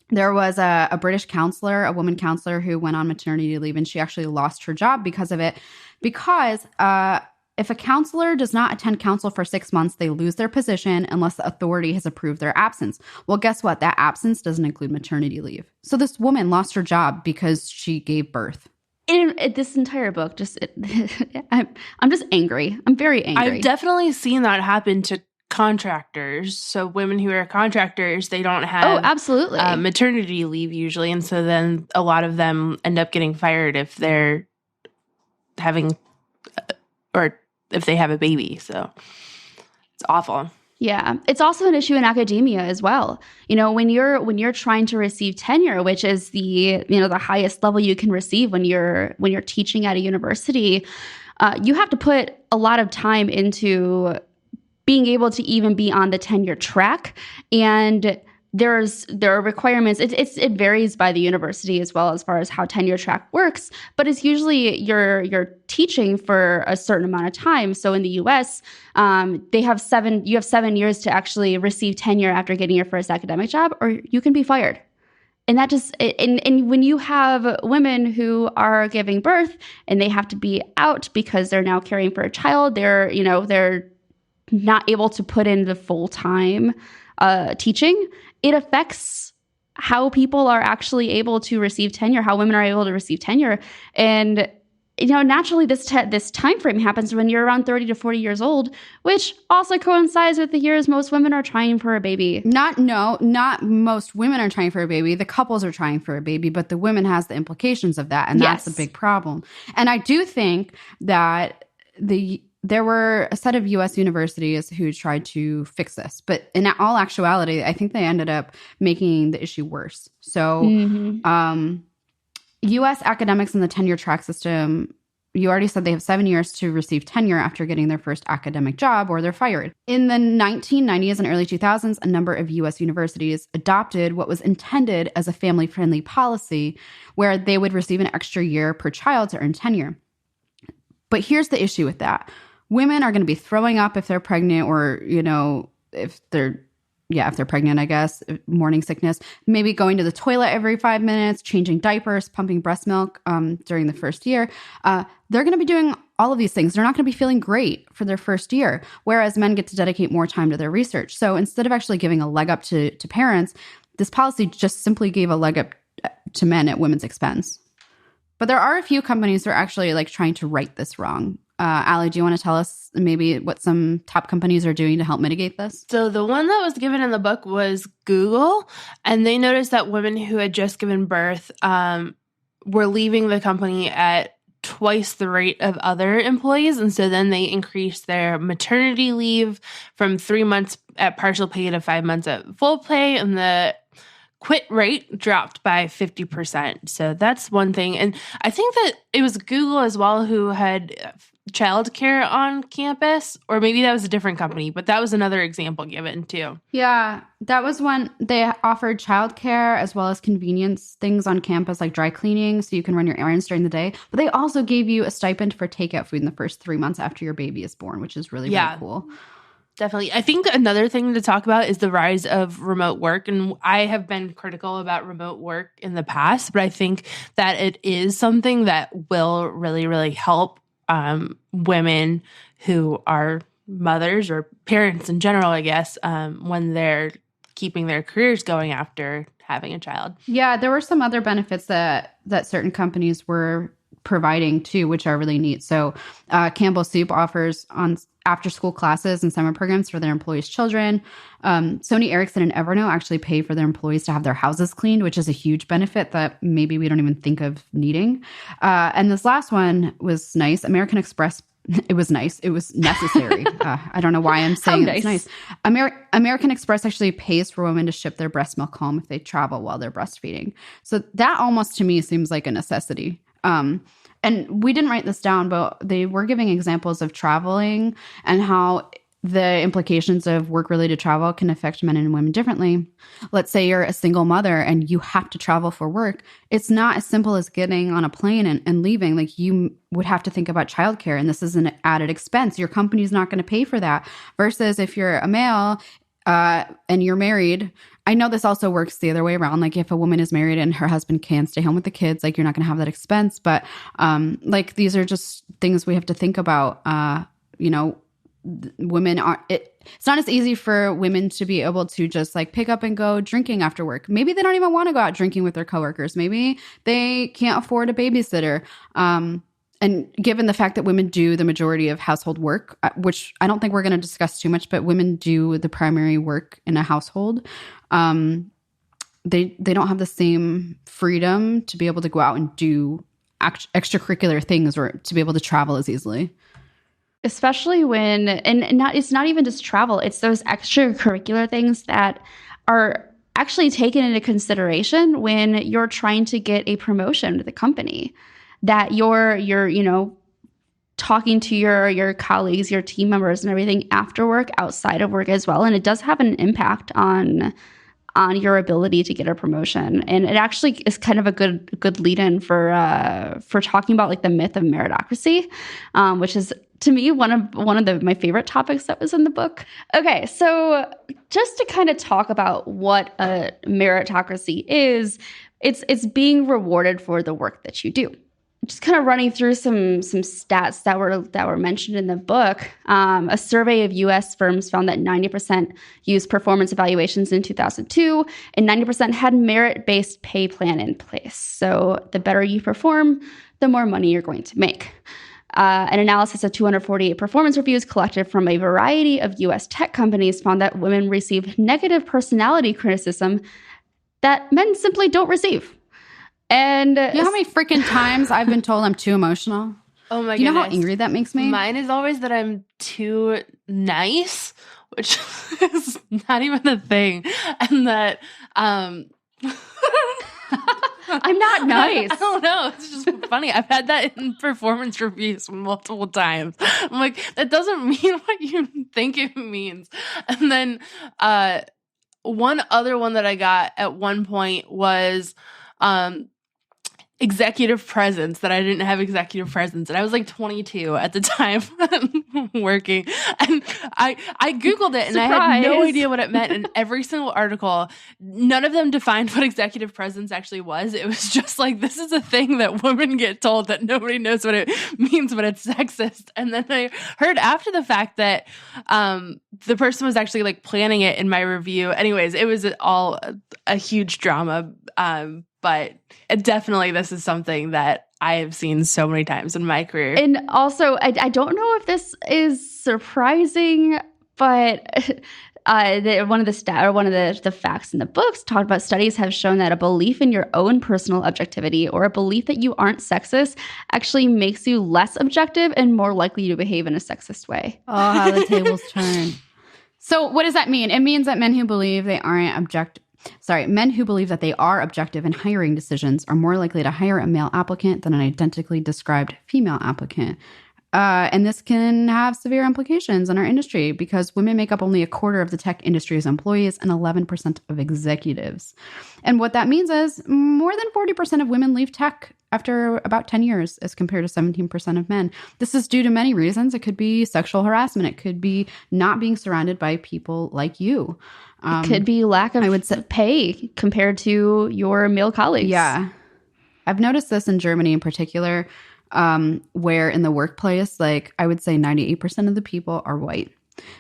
There was a British counselor, a woman counselor, who went on maternity leave, and she actually lost her job because of it. Because if a counselor does not attend counsel for 6 months, they lose their position unless the authority has approved their absence. Well, guess what? That absence doesn't include maternity leave. So this woman lost her job because she gave birth.
In this entire book, I'm just angry. I'm very angry.
I've definitely seen that happen to contractors. So women who are contractors, they don't have
absolutely
maternity leave usually. And so then a lot of them end up getting fired if they're having or if they have a baby. So it's awful.
Yeah. It's also an issue in academia as well. When you're trying to receive tenure, which is the highest level you can receive when you're teaching at a university, you have to put a lot of time into being able to even be on the tenure track. And there are requirements. It varies by the university as well as far as how tenure track works, but it's usually you're teaching for a certain amount of time. So in the U.S., you have 7 years to actually receive tenure after getting your first academic job, or you can be fired. And that and when you have women who are giving birth and they have to be out because they're now caring for a child, they're not able to put in the full time teaching. It affects how people are actually able to receive tenure, how women are able to receive tenure. And, naturally this time frame happens when you're around 30 to 40 years old, which also coincides with the years most women are trying for a baby.
Not most women are trying for a baby. The couples are trying for a baby, but the women has the implications of that. And that's a big problem. And I do think that there were a set of U.S. universities who tried to fix this. But in all actuality, I think they ended up making the issue worse. So U.S. academics in the tenure track system, you already said they have 7 years to receive tenure after getting their first academic job or they're fired. In the 1990s and early 2000s, a number of U.S. universities adopted what was intended as a family-friendly policy where they would receive an extra year per child to earn tenure. But here's the issue with that. Women are going to be throwing up if they're pregnant or, if they're pregnant, I guess, morning sickness, maybe going to the toilet every 5 minutes, changing diapers, pumping breast milk during the first year. They're going to be doing all of these things. They're not going to be feeling great for their first year, whereas men get to dedicate more time to their research. So instead of actually giving a leg up to parents, this policy just simply gave a leg up to men at women's expense. But there are a few companies that are actually trying to right this wrong. Allie, do you want to tell us maybe what some top companies are doing to help mitigate this?
So the one that was given in the book was Google, and they noticed that women who had just given birth were leaving the company at twice the rate of other employees. And so then they increased their maternity leave from 3 months at partial pay to 5 months at full pay, and the quit rate dropped by 50%. So that's one thing. And I think that it was Google as well who had childcare on campus, or maybe that was a different company, but that was another example given too.
Yeah, that was one. They offered childcare as well as convenience things on campus like dry cleaning so you can run your errands during the day. But they also gave you a stipend for takeout food in the first 3 months after your baby is born, which is really cool.
Definitely. I think another thing to talk about is the rise of remote work. And I have been critical about remote work in the past, but I think that it is something that will really, really help women who are mothers or parents in general, I guess, when they're keeping their careers going after having a child.
Yeah, there were some other benefits that certain companies were providing too, which are really neat. So Campbell Soup offers on after-school classes and summer programs for their employees' children. Sony Ericsson and Evernote actually pay for their employees to have their houses cleaned, which is a huge benefit that maybe we don't even think of needing. And this last one was nice. American Express. It was nice. It was necessary. I don't know why I'm saying it's nice. American Express actually pays for women to ship their breast milk home if they travel while they're breastfeeding. So that almost to me seems like a necessity. And we didn't write this down, but they were giving examples of traveling and how the implications of work-related travel can affect men and women differently. Let's say you're a single mother and you have to travel for work. It's not as simple as getting on a plane and leaving. Like, you would have to think about childcare, and this is an added expense. Your company's not going to pay for that. Versus if you're a male and you're married, I know this also works the other way around. Like, if a woman is married and her husband can stay home with the kids, like, you're not going to have that expense. But like, these are just things we have to think about. Women are it's not as easy for women to be able to just like pick up and go drinking after work. Maybe they don't even want to go out drinking with their coworkers. Maybe they can't afford a babysitter. And given the fact that women do the majority of household work, which I don't think we're going to discuss too much, but women do the primary work in a household, they don't have the same freedom to be able to go out and do extracurricular things or to be able to travel as easily.
Especially when, it's not even just travel, it's those extracurricular things that are actually taken into consideration when you're trying to get a promotion to the company. That you're talking to your colleagues, your team members and everything after work, outside of work as well. And it does have an impact on your ability to get a promotion. And it actually is kind of a good lead-in for talking about like the myth of meritocracy, which is, to me, one of my favorite topics that was in the book. Okay, so just to kind of talk about what a meritocracy is, it's being rewarded for the work that you do. Just kind of running through some stats that were mentioned in the book. A survey of U.S. firms found that 90% used performance evaluations in 2002, and 90% had merit-based pay plan in place. So the better you perform, the more money you're going to make. An analysis of 248 performance reviews collected from a variety of U.S. tech companies found that women received negative personality criticism that men simply don't receive. And
you know how many freaking times I've been told I'm too emotional?
Oh my goodness.
You know how angry that makes me?
Mine is always that I'm too nice, which is not even a thing. And that
I'm not nice.
I don't know. It's just funny. I've had that in performance reviews multiple times. I'm like, that doesn't mean what you think it means. And then one other one that I got at one point was executive presence, that I didn't have executive presence. And I was like 22 at the time working. And I Googled it and
Surprise.
I had no idea what it meant. And every single article, none of them defined what executive presence actually was. It was just like, this is a thing that women get told that nobody knows what it means, but it's sexist. And then I heard after the fact that the person was actually like planning it in my review. Anyways, it was all a huge drama. But definitely this is something that I have seen so many times in my career.
And also, I don't know if this is surprising, but one of the facts in the books talked about studies have shown that a belief in your own personal objectivity or a belief that you aren't sexist actually makes you less objective and more likely to behave in a sexist way.
Oh, how the tables turn. So what does that mean? It means that men who believe that they are objective in hiring decisions are more likely to hire a male applicant than an identically described female applicant. And this can have severe implications in our industry because women make up only a quarter of the tech industry's employees and 11% of executives. And what that means is more than 40% of women leave tech after about 10 years as compared to 17% of men. This is due to many reasons. It could be sexual harassment. It could be not being surrounded by people like you.
It could be lack of pay compared to your male colleagues.
Yeah. I've noticed this in Germany in particular, where in the workplace, like I would say 98% of the people are white.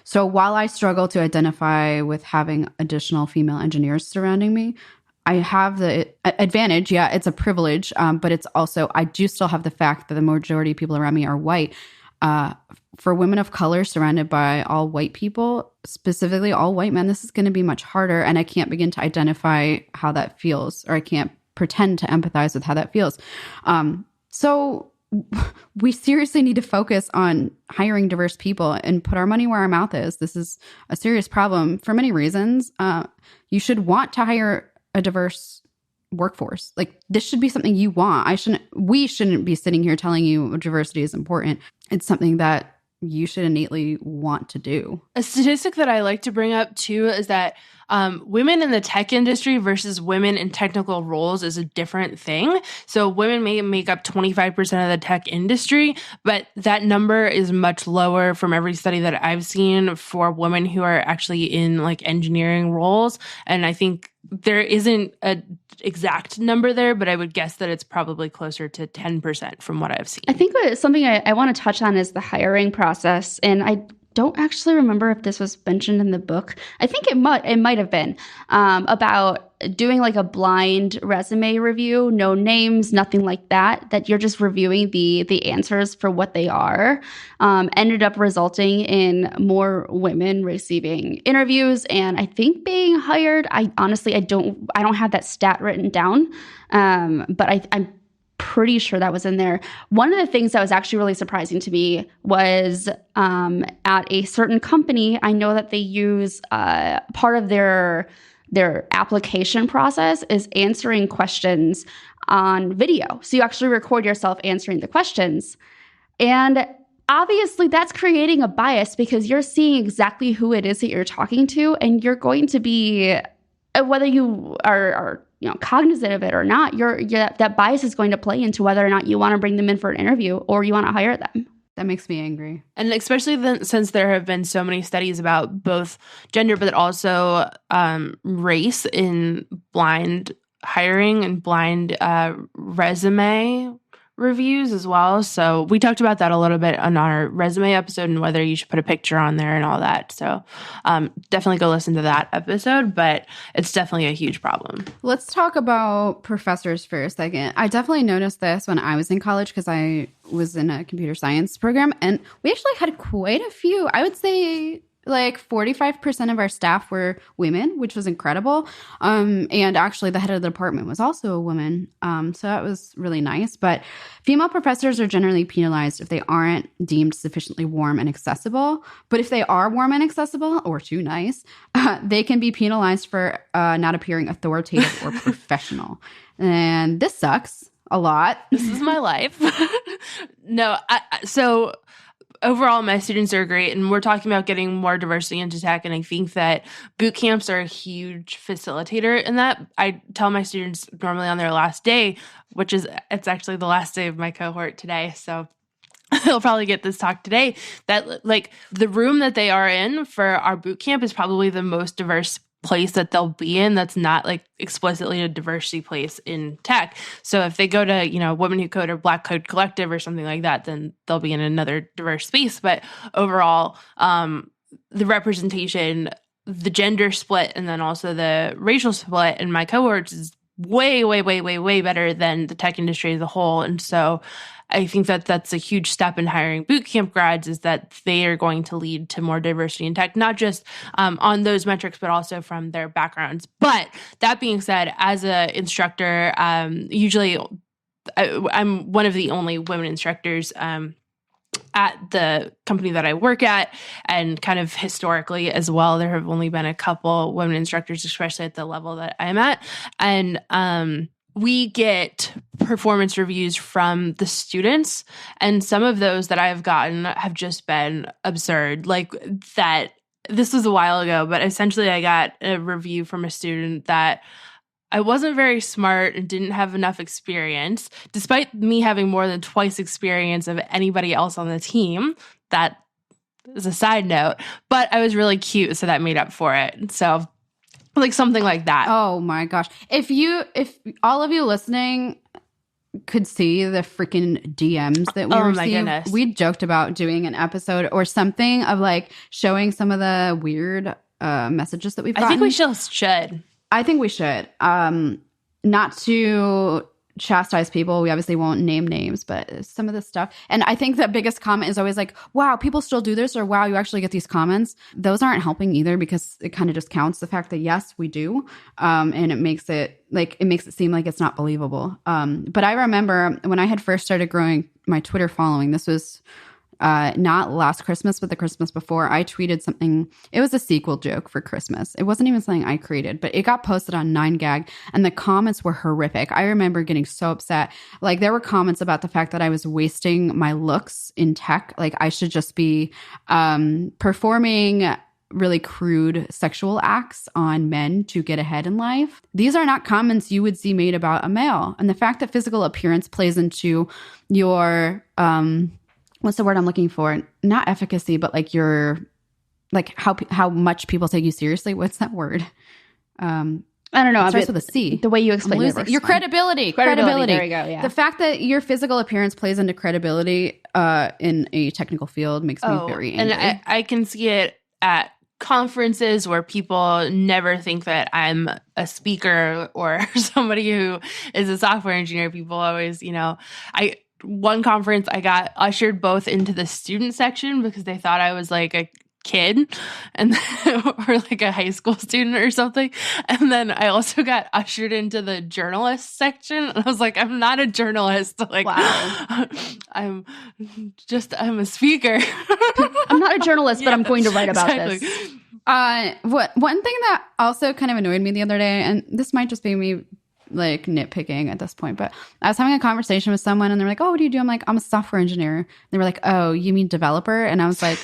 So while I struggle to identify with having additional female engineers surrounding me, I have the advantage. Yeah, it's a privilege, but it's also, I do still have the fact that the majority of people around me are white. For women of color surrounded by all white people, specifically all white men, this is going to be much harder. And I can't begin to identify how that feels, or I can't pretend to empathize with how that feels. So we seriously need to focus on hiring diverse people and put our money where our mouth is. This is a serious problem for many reasons. You should want to hire a diverse workforce. Like, this should be something you want. We shouldn't be sitting here telling you diversity is important. It's something that you should innately want to do.
A statistic that I like to bring up too is that women in the tech industry versus women in technical roles is a different thing. So women may make up 25% of the tech industry, but that number is much lower from every study that I've seen for women who are actually in like engineering roles. And I think there isn't an exact number there, but I would guess that it's probably closer to 10% from what I've seen.
I think something I want to touch on is the hiring process. And I don't actually remember if this was mentioned in the book. I think it might have been about doing like a blind resume review, no names, nothing like that, that you're just reviewing the answers for what they are, ended up resulting in more women receiving interviews and I think being hired. I don't have that stat written down, but pretty sure that was in there. One of the things that was actually really surprising to me was at a certain company, I know that they use part of their application process is answering questions on video. So you actually record yourself answering the questions. And obviously that's creating a bias because you're seeing exactly who it is that you're talking to, and you're going to be, whether you are cognizant of it or not, that bias is going to play into whether or not you want to bring them in for an interview or you want to hire them.
That makes me angry.
And especially since there have been so many studies about both gender, but also race in blind hiring and blind resume reviews as well. So we talked about that a little bit on our resume episode and whether you should put a picture on there and all that. So definitely go listen to that episode, but it's definitely a huge problem.
Let's talk about professors for a second. I definitely noticed this when I was in college because I was in a computer science program, and we actually had quite a few. I would say like 45% of our staff were women, which was incredible. And actually the head of the department was also a woman. So that was really nice. But female professors are generally penalized if they aren't deemed sufficiently warm and accessible. But if they are warm and accessible or too nice, they can be penalized for not appearing authoritative or professional. And this sucks a lot.
This is my life. No, so overall, my students are great, and we're talking about getting more diversity into tech, and I think that boot camps are a huge facilitator in that. I tell my students normally on their last day, it's actually the last day of my cohort today, so they'll probably get this talk today, that like the room that they are in for our boot camp is probably the most diverse place that they'll be in that's not like explicitly a diversity place in tech. So if they go to, Women Who Code or Black Code Collective or something like that, then they'll be in another diverse space. But overall, the representation, the gender split, and then also the racial split in my cohorts is way, way, way, way, way better than the tech industry as a whole. And so I think that that's a huge step in hiring bootcamp grads, is that they are going to lead to more diversity in tech, not just on those metrics, but also from their backgrounds. But that being said, as an instructor, usually I'm one of the only women instructors at the company that I work at, and kind of historically as well, there have only been a couple women instructors, especially at the level that I'm at. And we get performance reviews from the students, and some of those that I've gotten have just been absurd. Like that, this was a while ago, but essentially I got a review from a student that I wasn't very smart and didn't have enough experience, despite me having more than twice experience of anybody else on the team. That is a side note, but I was really cute, so that made up for it. So like something like that.
Oh my gosh. If all of you listening could see the freaking DMs that we received, we joked about doing an episode or something of like showing some of the weird messages that we've gotten.
I think we should.
I think we should. Not to chastise people. We obviously won't name names, but some of this stuff. And I think the biggest comment is always like, wow, people still do this, or wow, you actually get these comments. Those aren't helping either, because it kind of just counts the fact that yes, we do. And it makes it seem like it's not believable. But I remember when I had first started growing my Twitter following, this was not last Christmas, but the Christmas before, I tweeted something. It was a sequel joke for Christmas. It wasn't even something I created, but it got posted on 9gag, and the comments were horrific. I remember getting so upset. Like, there were comments about the fact that I was wasting my looks in tech. Like, I should just be performing really crude sexual acts on men to get ahead in life. These are not comments you would see made about a male. And the fact that physical appearance plays into your what's the word I'm looking for? Not efficacy, but like your, like how much people take you seriously. What's that word?
I don't know.
It starts with a C.
The way you explain it.
Your credibility.
Credibility. There you go. Yeah.
The fact that your physical appearance plays into credibility in a technical field makes me very angry.
And I can see it at conferences where people never think that I'm a speaker or somebody who is a software engineer. People always, one conference I got ushered both into the student section because they thought I was like a kid and or like a high school student or something. And then I also got ushered into the journalist section. And I was like, I'm not a journalist. Like, wow. I'm a speaker.
I'm not a journalist, but I'm going to write about this.
One thing that also kind of annoyed me the other day, and this might just be me like nitpicking at this point, but I was having a conversation with someone and they're like, oh, what do you do? I'm like, I'm a software engineer. And they were like, oh, you mean developer? And I was like,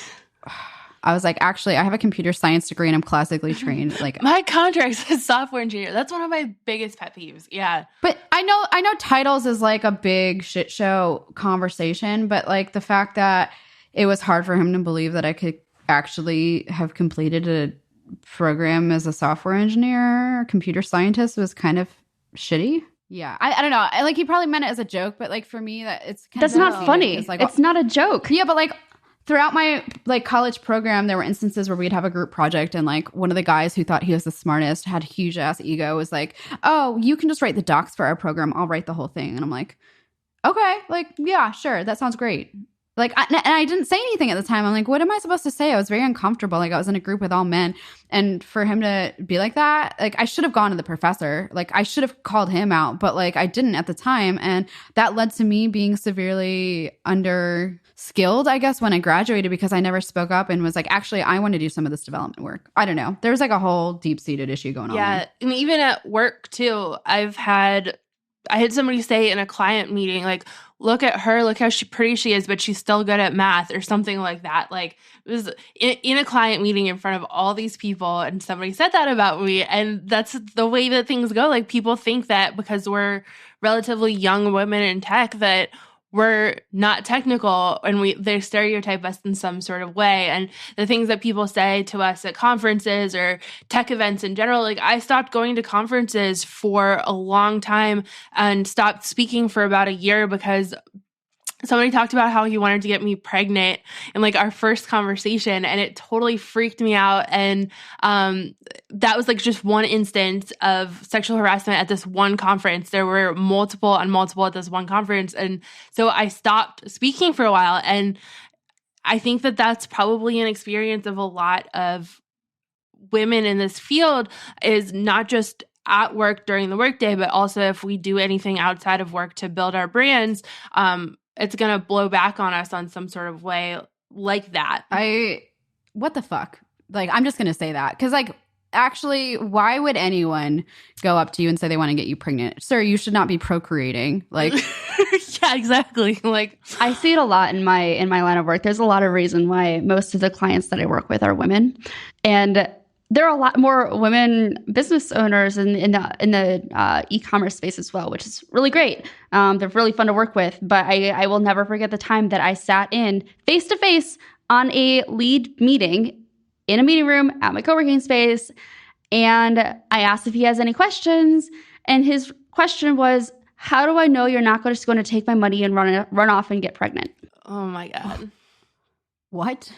actually, I have a computer science degree and I'm classically trained. Like
my contract says software engineer. That's one of my biggest pet peeves. Yeah.
But I know titles is like a big shit show conversation, but like the fact that it was hard for him to believe that I could actually have completed a program as a software engineer or computer scientist was kind of shitty. Yeah. I don't know. Like he probably meant it as a joke, but like for me that's
not funny. It's not a joke.
Yeah, but like throughout my like college program, there were instances where we'd have a group project and like one of the guys who thought he was the smartest, had huge ass ego, was like, oh, you can just write the docs for our program. I'll write the whole thing. And I'm like, okay, like, yeah, sure. That sounds great. Like, and I didn't say anything at the time. I'm like, what am I supposed to say? I was very uncomfortable. Like I was in a group with all men. And for him to be like that, like I should have gone to the professor. Like I should have called him out, but like I didn't at the time. And that led to me being severely under-skilled, I guess, when I graduated because I never spoke up and was like, actually, I want to do some of this development work. I don't know. There was like a whole deep-seated issue going on.
Yeah. And even at work too, I had somebody say in a client meeting, like, look at her, look how pretty she is, but she's still good at math or something like that. Like it was in a client meeting in front of all these people and somebody said that about me. And that's the way that things go. Like people think that because we're relatively young women in tech that we're not technical and they stereotype us in some sort of way. And the things that people say to us at conferences or tech events in general, like I stopped going to conferences for a long time and stopped speaking for about a year because somebody talked about how he wanted to get me pregnant in like our first conversation and it totally freaked me out. And that was like just one instance of sexual harassment at this one conference. There were multiple at this one conference. And so I stopped speaking for a while. And I think that that's probably an experience of a lot of women in this field is not just at work during the workday, but also if we do anything outside of work to build our brands, it's going to blow back on us on some sort of way like that.
What the fuck? Like, I'm just going to say that. Because, like, actually, why would anyone go up to you and say they want to get you pregnant? Sir, you should not be procreating. Like,
yeah, exactly. Like,
I see it a lot in my line of work. There's a lot of reason why most of the clients that I work with are women. And there are a lot more women business owners in the e-commerce space as well, which is really great. They're really fun to work with. But I will never forget the time that I sat in face-to-face on a lead meeting in a meeting room at my co-working space. And I asked if he has any questions. And his question was, how do I know you're not just going to take my money and run off and get pregnant?
Oh, my God.
What?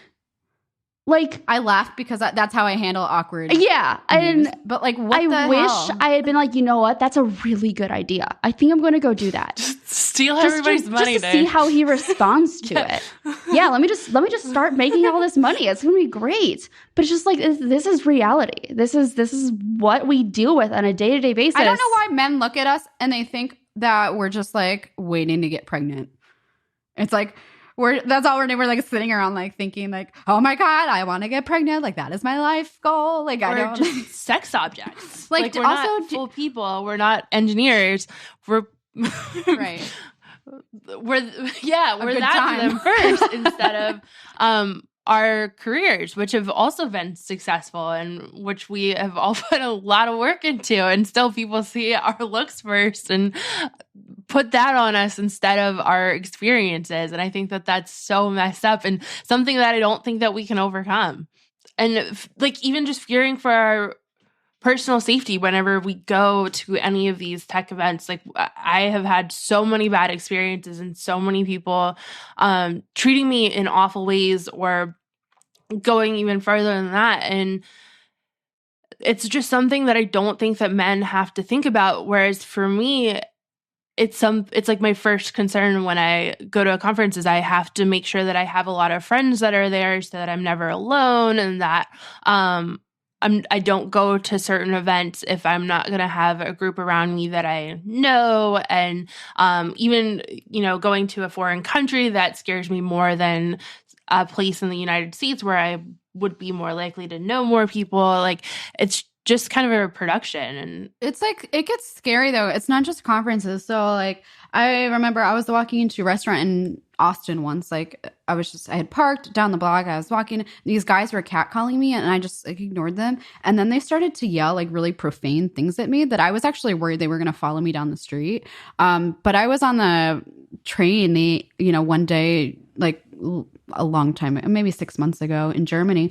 Like,
I laughed because that's how I handle awkward.
Yeah.
But like, what
I wish I had been like, you know what? That's a really good idea. I think I'm going to go do that.
Just steal everybody's money.
Just to see how he responds to it. Yeah. Let me just start making all this money. It's going to be great. But it's just like, this is reality. This is what we deal with on a day-to-day basis.
I don't know why men look at us and they think that we're just like waiting to get pregnant. It's like, that's all we're doing. We're like sitting around like thinking like, oh my God, I want to get pregnant. Like that is my life goal. Like I don't
just sex objects. Like we're
also
not full people. We're not engineers. We're
right.
we're that to them first instead of our careers, which have also been successful and which we have all put a lot of work into, and still people see our looks first and put that on us instead of our experiences. And I think that that's so messed up and something that I don't think that we can overcome. And like even just fearing for our personal safety whenever we go to any of these tech events. Like I have had so many bad experiences and so many people treating me in awful ways or going even further than that. And it's just something that I don't think that men have to think about. Whereas for me, it's like my first concern when I go to a conference is I have to make sure that I have a lot of friends that are there so that I'm never alone, and that I don't go to certain events if I'm not going to have a group around me that I know. And even, going to a foreign country, that scares me more than a place in the United States where I would be more likely to know more people. Like, it's just kind of a production. And
it's like, it gets scary though. It's not just conferences. So like, I remember I was walking into a restaurant in Austin once. Like, I had parked down the block. I was walking. These guys were catcalling me, and I just like ignored them. And then they started to yell like really profane things at me that I was actually worried they were going to follow me down the street. But I was on the train, one day, like a long time, maybe 6 months ago in Germany.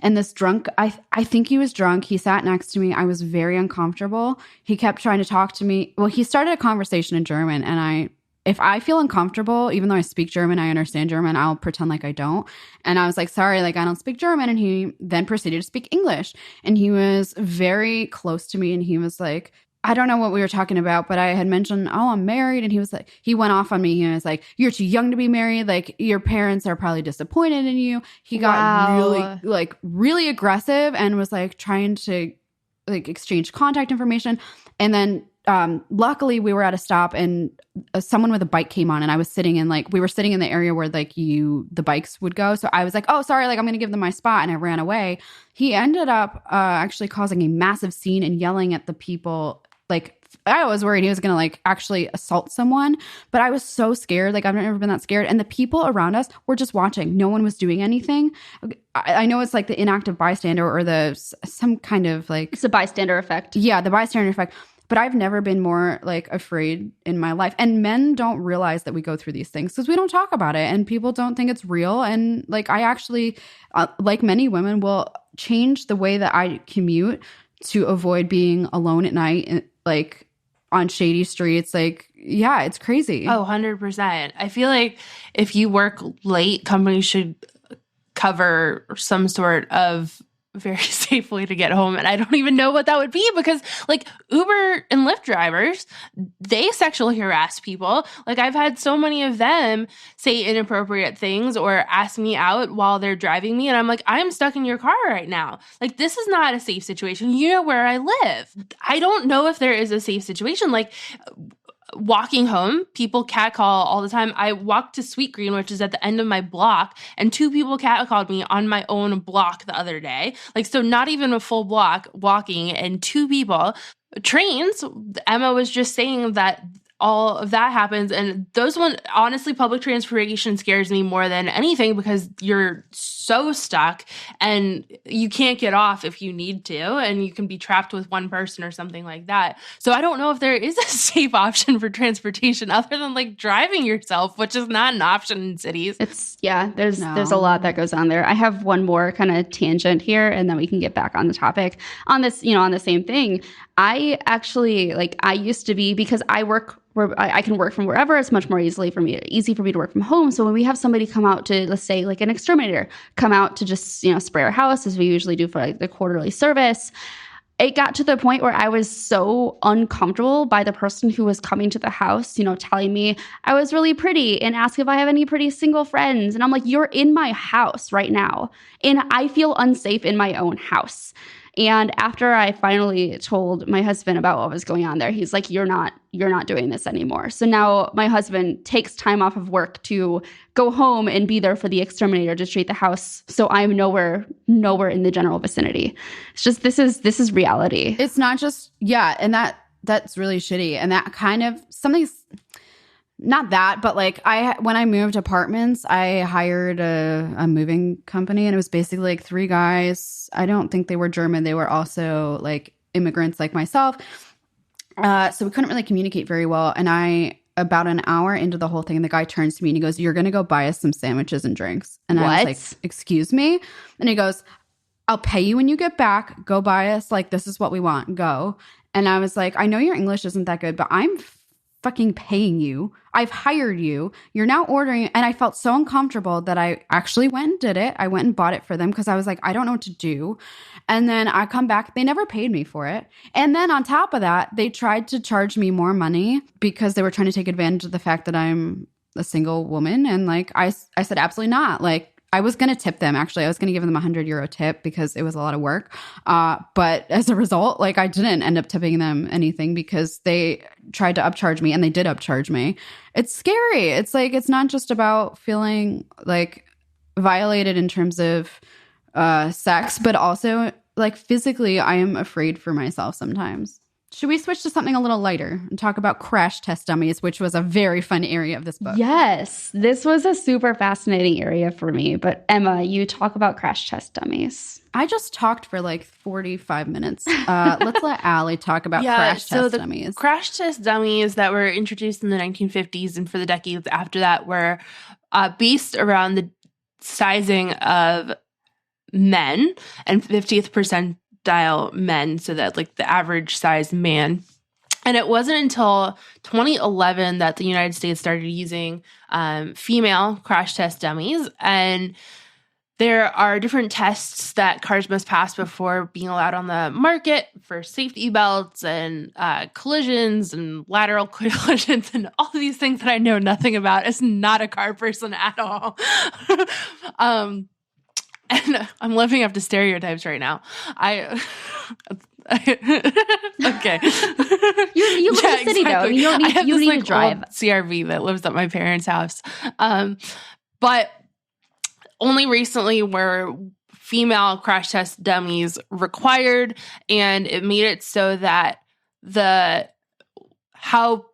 And this drunk, I think he was drunk. He sat next to me. I was very uncomfortable. He kept trying to talk to me. Well, he started a conversation in German, and if I feel uncomfortable, even though I speak German, I understand German, I'll pretend like I don't. And I was like, sorry, like I don't speak German. And he then proceeded to speak English. And he was very close to me. And he was like, I don't know what we were talking about, but I had mentioned, oh, I'm married. And he was like, he went off on me. He was like, you're too young to be married. Like, your parents are probably disappointed in you. He got really aggressive and was like trying to like exchange contact information. And then luckily we were at a stop, and someone with a bike came on, and I was sitting in we were sitting in the area where like the bikes would go. So I was like, oh, sorry, like I'm going to give them my spot. And I ran away. He ended up actually causing a massive scene and yelling at the people. Like, I was worried he was going to like actually assault someone, but I was so scared. Like, I've never been that scared. And the people around us were just watching. No one was doing anything. I know it's like the inactive bystander or some kind of like...
It's a bystander effect.
Yeah, the bystander effect. But I've never been more like afraid in my life. And men don't realize that we go through these things because we don't talk about it, and people don't think it's real. And like, I actually, like many women, will change the way that I commute to avoid being alone at night, like on shady streets. Like, yeah, it's crazy.
Oh, 100%. I feel like if you work late, companies should cover some sort of very safe way to get home. And I don't even know what that would be, because like Uber and Lyft drivers, they sexually harass people. Like, I've had so many of them say inappropriate things or ask me out while they're driving me. And I'm like, I'm stuck in your car right now. Like, this is not a safe situation. You know where I live. I don't know if there is a safe situation. Like, walking home, people catcall all the time. I walked to Sweet Green, which is at the end of my block, and 2 people catcalled me on my own block the other day. Like, so not even a full block walking, and 2 people. Trains, Emma was just saying that all of that happens. And those honestly, public transportation scares me more than anything, because you're so stuck and you can't get off if you need to, and you can be trapped with one person or something like that. So I don't know if there is a safe option for transportation other than like driving yourself, which is not an option in cities.
There's a lot that goes on there. I have one more kind of tangent here, and then we can get back on the topic on this, on the same thing. I actually, I used to be, because I work where I can work from wherever, it's much more easy for me to work from home. So when we have somebody come out to, let's say like an exterminator, come out to just, spray our house, as we usually do for like the quarterly service, it got to the point where I was so uncomfortable by the person who was coming to the house, telling me I was really pretty and ask if I have any pretty single friends. And I'm like, you're in my house right now, and I feel unsafe in my own house. And after I finally told my husband about what was going on there, he's like, you're not doing this anymore. So now my husband takes time off of work to go home and be there for the exterminator to treat the house. So I'm nowhere in the general vicinity. It's just, this is reality.
It's not just, yeah. And that's really shitty. And that kind of, something's not that, but like when I moved apartments, I hired a moving company, and it was basically like 3 guys. I don't think they were German. They were also like immigrants like myself. So we couldn't really communicate very well. And about an hour into the whole thing, the guy turns to me and he goes, "You're going to go buy us some sandwiches and drinks." And I was like, "Excuse me?" And he goes, "I'll pay you when you get back. Go buy us. Like, this is what we want. Go." And I was like, "I know your English isn't that good, but I'm fucking paying you. I've hired you. You're now ordering. And I felt so uncomfortable that I actually went and did it. I went and bought it for them because I was like, I don't know what to do. And then I come back. They never paid me for it. And then on top of that, they tried to charge me more money because they were trying to take advantage of the fact that I'm a single woman. And like, I said, absolutely not. Like, I was going to tip them, actually. I was going to give them a €100 tip because it was a lot of work. But as a result, like I didn't end up tipping them anything because they tried to upcharge me, and they did upcharge me. It's scary. It's like, it's not just about feeling like violated in terms of sex, but also like physically, I am afraid for myself sometimes. Should we switch to something a little lighter and talk about crash test dummies, which was a very fun area of this book?
Yes, this was a super fascinating area for me. But Emma, you talk about crash test dummies.
I just talked for like 45 minutes. Let's let Allie talk about crash test dummies.
Crash test dummies that were introduced in the 1950s and for the decades after that were based around the sizing of men and 50th percentile men, so that like the average size man. And it wasn't until 2011 that the United States started using female crash test dummies. And there are different tests that cars must pass before being allowed on the market for safety belts and collisions and lateral collisions and all these things that I know nothing about. As not a car person at all. And I'm living up to stereotypes right now. Okay.
You live in the city, though. You don't need, you need to drive.
CRV that lives at my parents' house. But only recently were female crash test dummies required, and it made it so that how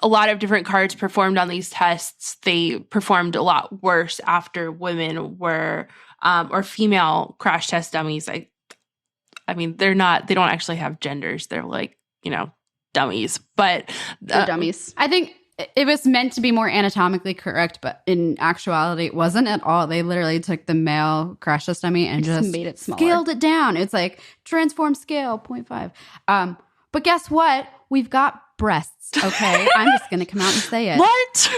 a lot of different cars performed on these tests, they performed a lot worse after women were or female crash test dummies. I mean, they don't actually have genders. They're like, dummies, but
they're dummies.
I think it was meant to be more anatomically correct, but in actuality, it wasn't at all. They literally took the male crash test dummy and just
made it smaller,
scaled it down. It's like transform scale 0.5. But guess what? We've got breasts. Okay, I'm just going to come out and say it.
What?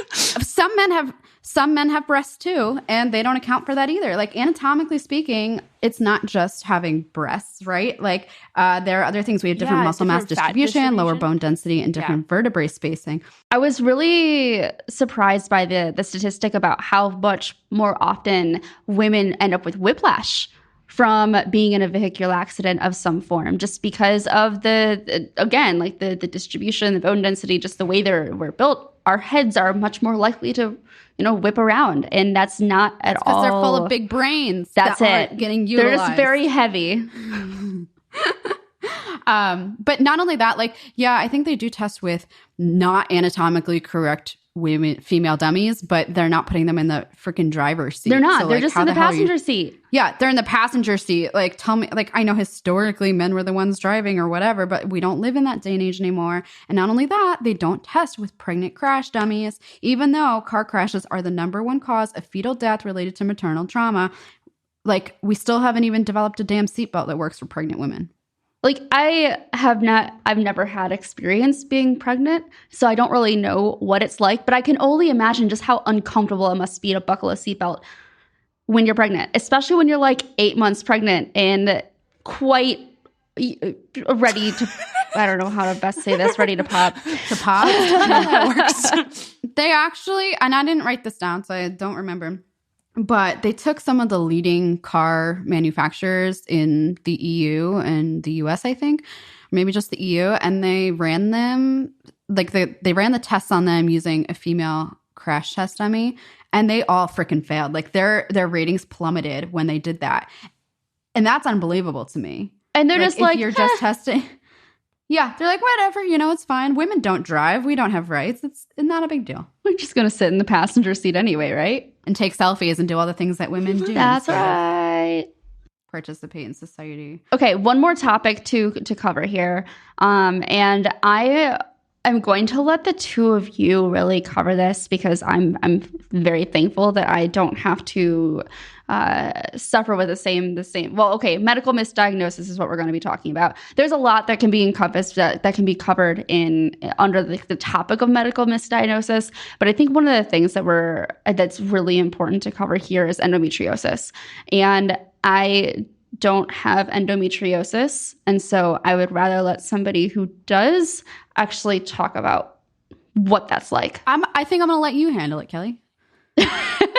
Some men have breasts too, and they don't account for that either. Like anatomically speaking, it's not just having breasts, right? Like there are other things. We have different muscle mass distribution, lower bone density, and different vertebrae spacing.
I was really surprised by the statistic about how much more often women end up with whiplash from being in a vehicular accident of some form, just because of the distribution, the bone density, just the way we're built. Our heads are much more likely to, whip around, and that's not at all.
Because they're full of big brains.
That's
that
it.
Getting utilized.
They're just very heavy.
But not only that, I think they do test with not anatomically correct female dummies, but they're not putting them in the freaking driver's seat.
They're not. So, they're just in the passenger seat.
Yeah, they're in the passenger seat. Like, tell me, I know historically men were the ones driving or whatever, but we don't live in that day and age anymore. And not only that, they don't test with pregnant crash dummies, even though car crashes are the #1 cause of fetal death related to maternal trauma. Like, we still haven't even developed a damn seatbelt that works for pregnant women.
I've never had experience being pregnant, so I don't really know what it's like, but I can only imagine just how uncomfortable it must be to buckle a seatbelt when you're pregnant, especially when you're 8 months pregnant and quite ready to, I don't know how to best say this, ready to pop.
To pop? That works. They actually, and I didn't write this down, so I don't remember, but they took some of the leading car manufacturers in the EU and the US, I think, maybe just the EU, and they ran them, they ran the tests on them using a female crash test dummy, and they all freaking failed. Their ratings plummeted when they did that. And that's unbelievable to me.
And they're just
if you're just testing. Yeah, they're like, whatever, it's fine. Women don't drive. We don't have rights. It's not a big deal.
We're just going to sit in the passenger seat anyway, right?
And take selfies and do all the things that women do.
That's right.
Participate in society.
Okay, one more topic to cover here. And I I'm going to let the two of you really cover this because I'm very thankful that I don't have to suffer with the same. Well, okay, medical misdiagnosis is what we're going to be talking about. There's a lot that can be encompassed that can be covered in under the topic of medical misdiagnosis. But I think one of the things that's really important to cover here is endometriosis, and I don't have endometriosis, and so I would rather let somebody who does actually talk about what that's like.
I think I'm going to let you handle it, Kelly.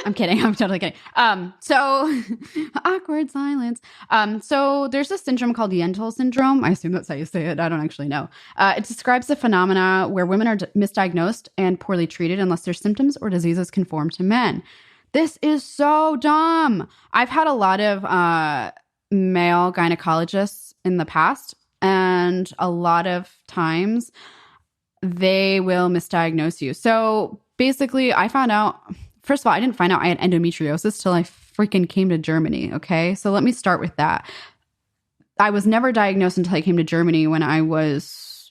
I'm kidding. I'm totally kidding. So awkward silence. So there's this syndrome called Yentl syndrome. I assume that's how you say it. I don't actually know. It describes the phenomena where women are misdiagnosed and poorly treated unless their symptoms or diseases conform to men. This is so dumb. I've had a lot of male gynecologists in the past, and a lot of times they will misdiagnose you. So basically, I found out, first of all, I didn't find out I had endometriosis till I freaking came to Germany, okay? So let me start with that. I was never diagnosed until I came to Germany when I was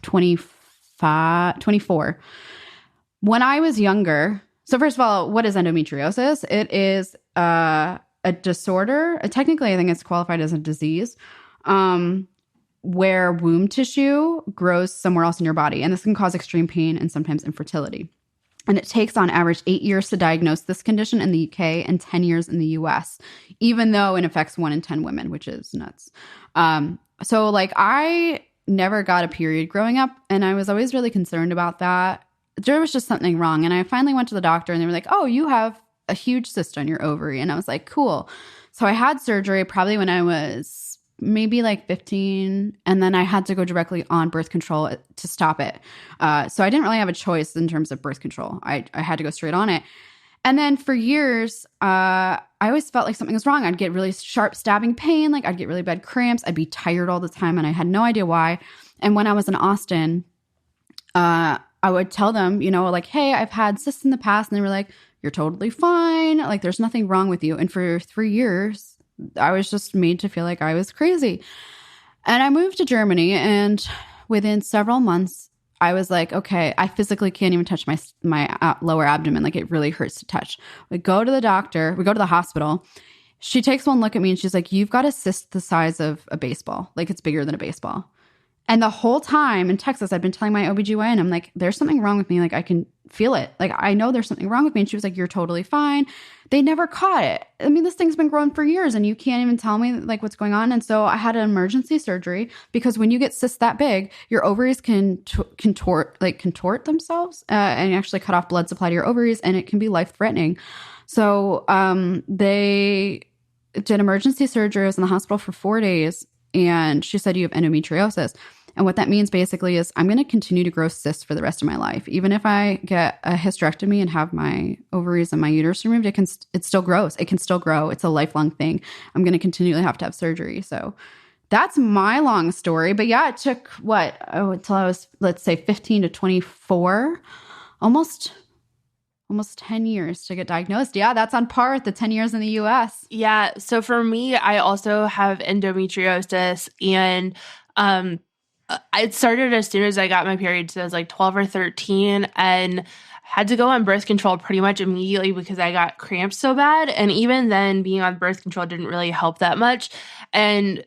24. When I was younger, so first of all, what is endometriosis? It is a disorder. Technically, I think it's qualified as a disease where womb tissue grows somewhere else in your body. And this can cause extreme pain and sometimes infertility. And it takes on average 8 years to diagnose this condition in the UK and 10 years in the US, even though it affects 1 in 10 women, which is nuts. So like I never got a period growing up, and I was always really concerned about that. There was just something wrong. And I finally went to the doctor, and they were like, oh, you have a huge cyst on your ovary. And I was like, cool. So I had surgery probably when I was maybe like 15. And then I had to go directly on birth control to stop it. So I didn't really have a choice in terms of birth control. I had to go straight on it. And then for years, I always felt like something was wrong. I'd get really sharp stabbing pain. Like I'd get really bad cramps. I'd be tired all the time. And I had no idea why. And when I was in Austin, I would tell them, like, hey, I've had cysts in the past. And they were like, you're totally fine. Like, there's nothing wrong with you. And for 3 years, I was just made to feel like I was crazy. And I moved to Germany. And within several months, I was like, okay, I physically can't even touch my lower abdomen. Like, it really hurts to touch. We go to the doctor. We go to the hospital. She takes one look at me and she's like, you've got a cyst the size of a baseball. Like, it's bigger than a baseball. And the whole time in Texas, I've been telling my OBGYN, I'm like, there's something wrong with me. Like, I can feel it. Like, I know there's something wrong with me. And she was like, you're totally fine. They never caught it. I mean, this thing's been growing for years and you can't even tell me like what's going on. And so I had an emergency surgery because when you get cysts that big, your ovaries can contort themselves and actually cut off blood supply to your ovaries, and it can be life-threatening. So they did emergency surgery. I was in the hospital for 4 days, and she said, you have endometriosis. And what that means basically is I'm going to continue to grow cysts for the rest of my life. Even if I get a hysterectomy and have my ovaries and my uterus removed, it still grows. It can still grow. It's a lifelong thing. I'm going to continually have to have surgery. So that's my long story. But yeah, it took until I was, let's say, 15 to 24, almost 10 years to get diagnosed. Yeah, that's on par with the 10 years in the US.
Yeah. So for me, I also have endometriosis, and it started as soon as I got my period. So I was like 12 or 13 and had to go on birth control pretty much immediately because I got cramps so bad. And even then, being on birth control didn't really help that much. And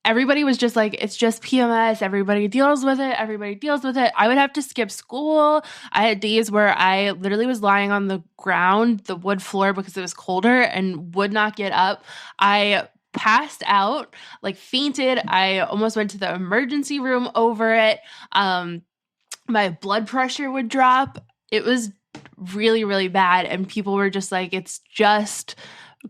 everybody was just like, it's just PMS. Everybody deals with it. I would have to skip school. I had days where I literally was lying on the ground, the wood floor, because it was colder, and would not get up. I passed out, like fainted. I almost went to the emergency room over it. My blood pressure would drop. It was really, really bad. And people were just like, it's just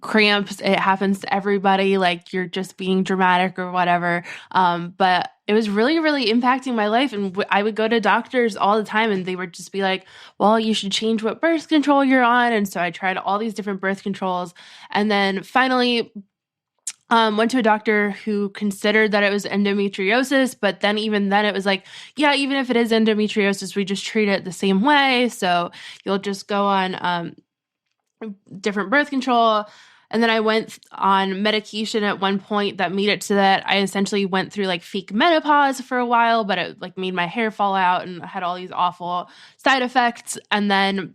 cramps. It happens to everybody. Like, you're just being dramatic or whatever. But it was really, really impacting my life. And I would go to doctors all the time, and they would just be like, well, you should change what birth control you're on. And so I tried all these different birth controls. And then finally, went to a doctor who considered that it was endometriosis, but then even then it was like, yeah, even if it is endometriosis, we just treat it the same way. So you'll just go on different birth control. And then I went on medication at one point that made it so that I essentially went through like fake menopause for a while, but it like made my hair fall out and had all these awful side effects. And then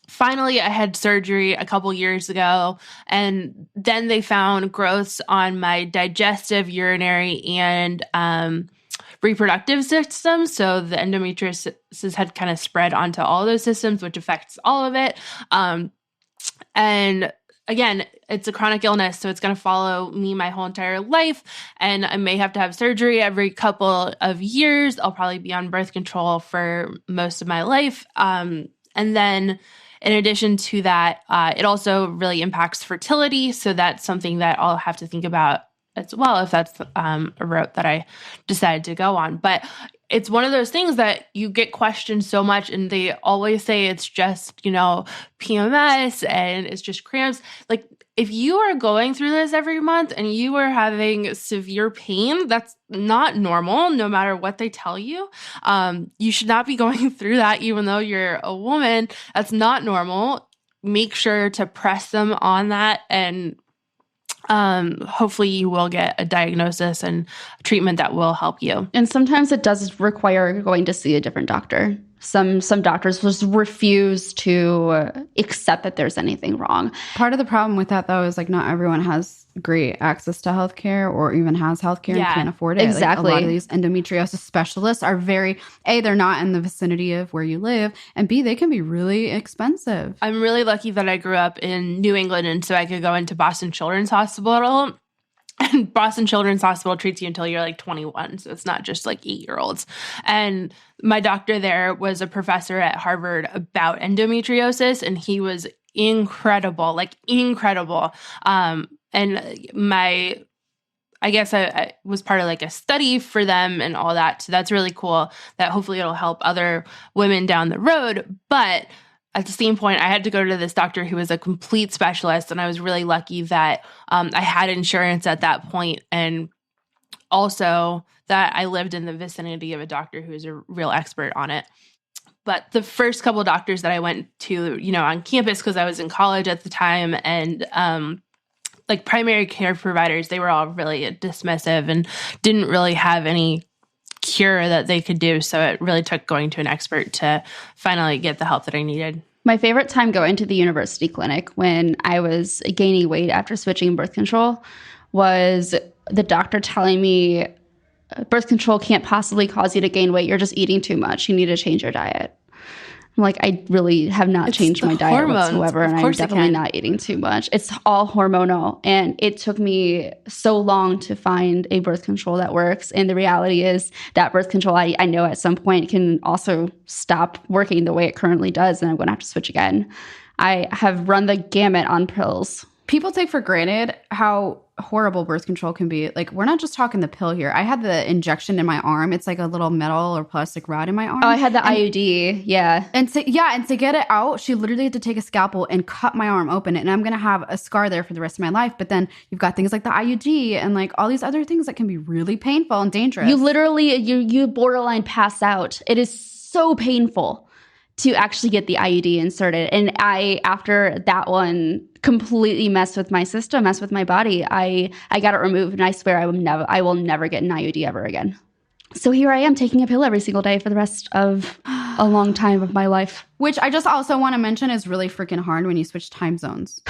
finally I had surgery a couple years ago, and then they found growths on my digestive, urinary, and reproductive systems. So the endometriosis had kind of spread onto all those systems, which affects all of it. And again, it's a chronic illness, so it's going to follow me my whole entire life. And I may have to have surgery every couple of years. I'll probably be on birth control for most of my life. And then in addition to that, it also really impacts fertility. So that's something that I'll have to think about as well, if that's a route that I decided to go on. But it's one of those things that you get questioned so much, and they always say it's just, PMS and it's just cramps. Like, if you are going through this every month and you are having severe pain, that's not normal, no matter what they tell you. You should not be going through that, even though you're a woman. That's not normal. Make sure to press them on that, and hopefully you will get a diagnosis and treatment that will help you.
And sometimes it does require going to see a different doctor. Some doctors just refuse to accept that there's anything wrong.
Part of the problem with that, though, is like not everyone has great access to healthcare or even has healthcare and can't afford it.
Exactly.
Like, a lot of these endometriosis specialists are A, they're not in the vicinity of where you live, and B, they can be really expensive.
I'm really lucky that I grew up in New England, and so I could go into Boston Children's Hospital. And Boston Children's Hospital treats you until you're like 21. So it's not just like 8-year-olds. And my doctor there was a professor at Harvard about endometriosis, and he was incredible. And I guess I was part of like a study for them and all that. So that's really cool that hopefully it'll help other women down the road. But at the same point, I had to go to this doctor who was a complete specialist, and I was really lucky that I had insurance at that point, and also that I lived in the vicinity of a doctor who is a real expert on it. But the first couple of doctors that I went to, on campus, because I was in college at the time, and like primary care providers, they were all really dismissive and didn't really have any cure that they could do. So it really took going to an expert to finally get the help that I needed.
My favorite time going to the university clinic when I was gaining weight after switching birth control was the doctor telling me birth control can't possibly cause you to gain weight. You're just eating too much. You need to change your diet. I'm like, I really have not changed my diet whatsoever, and I'm definitely not eating too much. It's all hormonal, and it took me so long to find a birth control that works. And the reality is that birth control, I know at some point can also stop working the way it currently does, and I'm going to have to switch again. I have run the gamut on pills.
People take for granted how horrible birth control can be. Like, we're not just talking the pill here. I had the injection in my arm. It's like a little metal or plastic rod in my arm.
Oh, I had the IUD. Yeah.
And to get it out, she literally had to take a scalpel and cut my arm open. And I'm going to have a scar there for the rest of my life. But then you've got things like the IUD and like all these other things that can be really painful and dangerous.
You literally, you borderline pass out. It is so painful to actually get the IUD inserted. And after that one completely messed with my system, messed with my body, I got it removed, and I swear I will never get an IUD ever again. So here I am taking a pill every single day for the rest of a long time of my life.
Which I just also want to mention is really freaking hard when you switch time zones.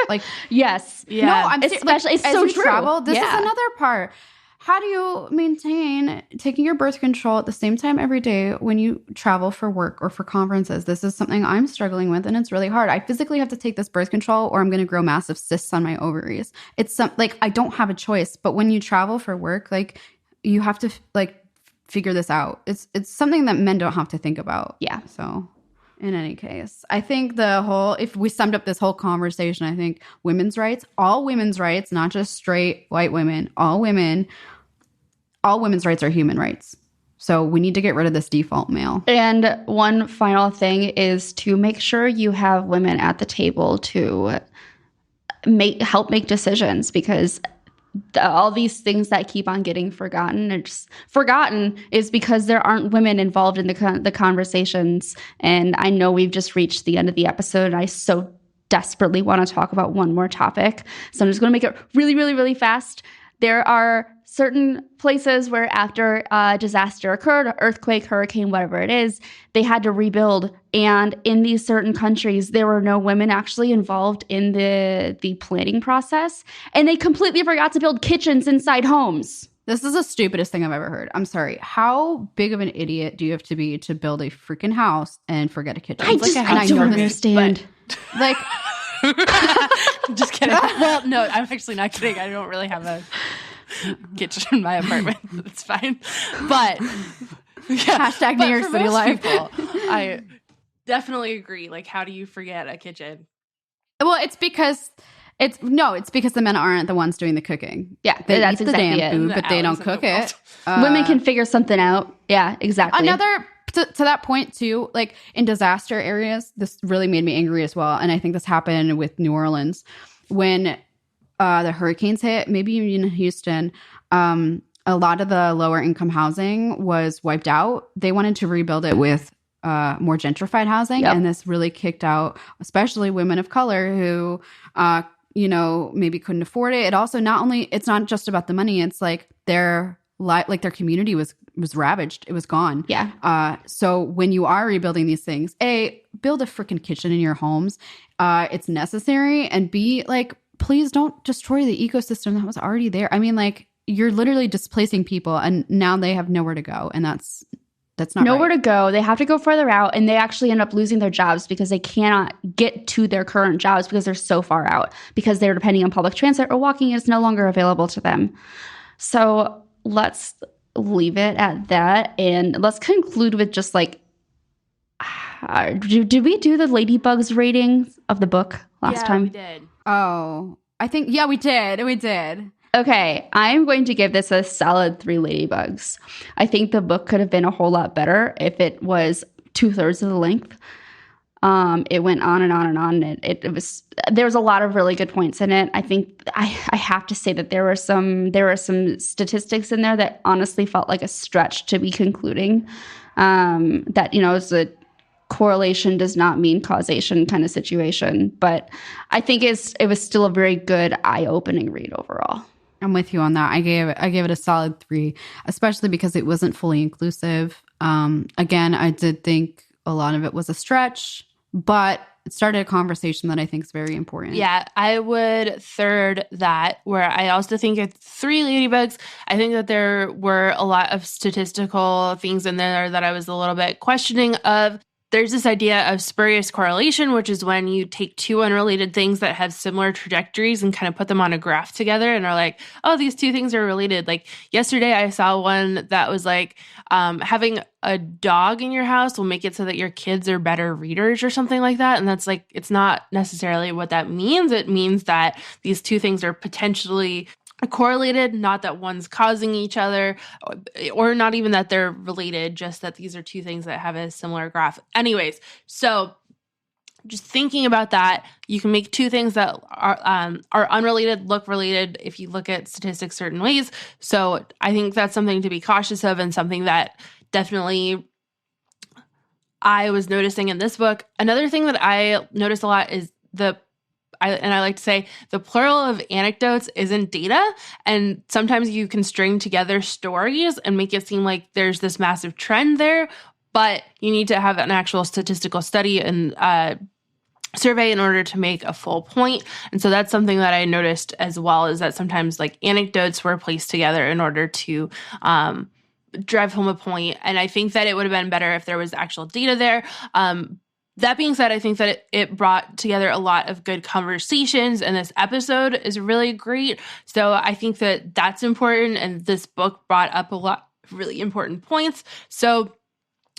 Like,
yes.
Yeah. No, I'm
especially,
like,
it's so true.
Travel, this is another part. How do you maintain taking your birth control at the same time every day when you travel for work or for conferences? This is something I'm struggling with, and it's really hard. I physically have to take this birth control or I'm going to grow massive cysts on my ovaries. It's like I don't have a choice. But when you travel for work, like you have to like figure this out. It's something that men don't have to think about.
Yeah.
So in any case, I think if we summed up this whole conversation, I think women's rights, all women's rights, not just straight white women, all women's rights are human rights. So we need to get rid of this default male.
And one final thing is to make sure you have women at the table to help make decisions, because all these things that keep on getting forgotten is because there aren't women involved in the conversations. And I know we've just reached the end of the episode, and I so desperately want to talk about one more topic. So I'm just going to make it really, really, really fast. There are certain places where after a disaster occurred, an earthquake, hurricane, whatever it is, they had to rebuild. And in these certain countries, there were no women actually involved in the planning process. And they completely forgot to build kitchens inside homes.
This is the stupidest thing I've ever heard. I'm sorry. How big of an idiot do you have to be to build a freaking house and forget a kitchen?
I don't understand.
Like,
just kidding. Well, no, I'm actually not kidding. I don't really have a kitchen in my apartment. It's fine. But yeah,
hashtag New York City life.
People, I definitely agree. Like, how do you forget a kitchen?
Well, it's because the men aren't the ones doing the cooking.
Yeah,
they
that's
eat the
exactly
damn food, but they don't cook it.
Women can figure something out. Yeah, exactly.
Another to that point too, like in disaster areas, this really made me angry as well. And I think this happened with New Orleans when the hurricanes hit. Maybe even in Houston, a lot of the lower income housing was wiped out. They wanted to rebuild it with more gentrified housing, and this really kicked out, especially women of color who, maybe couldn't afford it. It also it's not just about the money. It's like their community was ravaged. It was gone.
Yeah.
So when you are rebuilding these things, A, build a freaking kitchen in your homes. It's necessary. And B, like, please don't destroy the ecosystem that was already there. I mean, like, you're literally displacing people and now they have nowhere to go. And that's not
nowhere
right.
to go. They have to go further out, and they actually end up losing their jobs because they cannot get to their current jobs because they're so far out, because they're depending on public transit or walking is no longer available to them. So let's leave it at that, and let's conclude with just like, did we do the Ladybug's ratings of the book last time?
We did.
Oh, I think, yeah, we did. We did.
Okay, I'm going to give this a solid 3 Ladybugs. I think the book could have been a whole lot better if it was 2/3 of the length. It went on and on and on. There was a lot of really good points in it. I think I have to say that there were some statistics in there that honestly felt like a stretch to be concluding. That it's a correlation does not mean causation kind of situation. But I think it was still a very good eye-opening read overall.
I'm with you on that. I gave it a solid 3, especially because it wasn't fully inclusive. Again, I did think a lot of it was a stretch, but it started a conversation that I think is very important.
Yeah, I would third that, where I also think it's 3 Ladybugs. I think that there were a lot of statistical things in there that I was a little bit questioning of. There's this idea of spurious correlation, which is when you take 2 unrelated things that have similar trajectories and kind of put them on a graph together and are like, oh, these 2 things are related. Like yesterday, I saw one that was like, having a dog in your house will make it so that your kids are better readers or something like that. And that's like, it's not necessarily what that means. It means that these 2 things are potentially correlated, not that one's causing each other, or not even that they're related, just that these are 2 things that have a similar graph. Anyways, so just thinking about that, you can make 2 things that are unrelated look related if you look at statistics certain ways. So I think that's something to be cautious of, and something that definitely I was noticing in this book. Another thing that I noticed a lot is I like to say the plural of anecdotes isn't data. And sometimes you can string together stories and make it seem like there's this massive trend there, but you need to have an actual statistical study and survey in order to make a full point. And so that's something that I noticed as well, is that sometimes like anecdotes were placed together in order to drive home a point. And I think that it would have been better if there was actual data there. That being said, I think that it brought together a lot of good conversations, and this episode is really great. So I think that that's important, and this book brought up a lot of really important points. So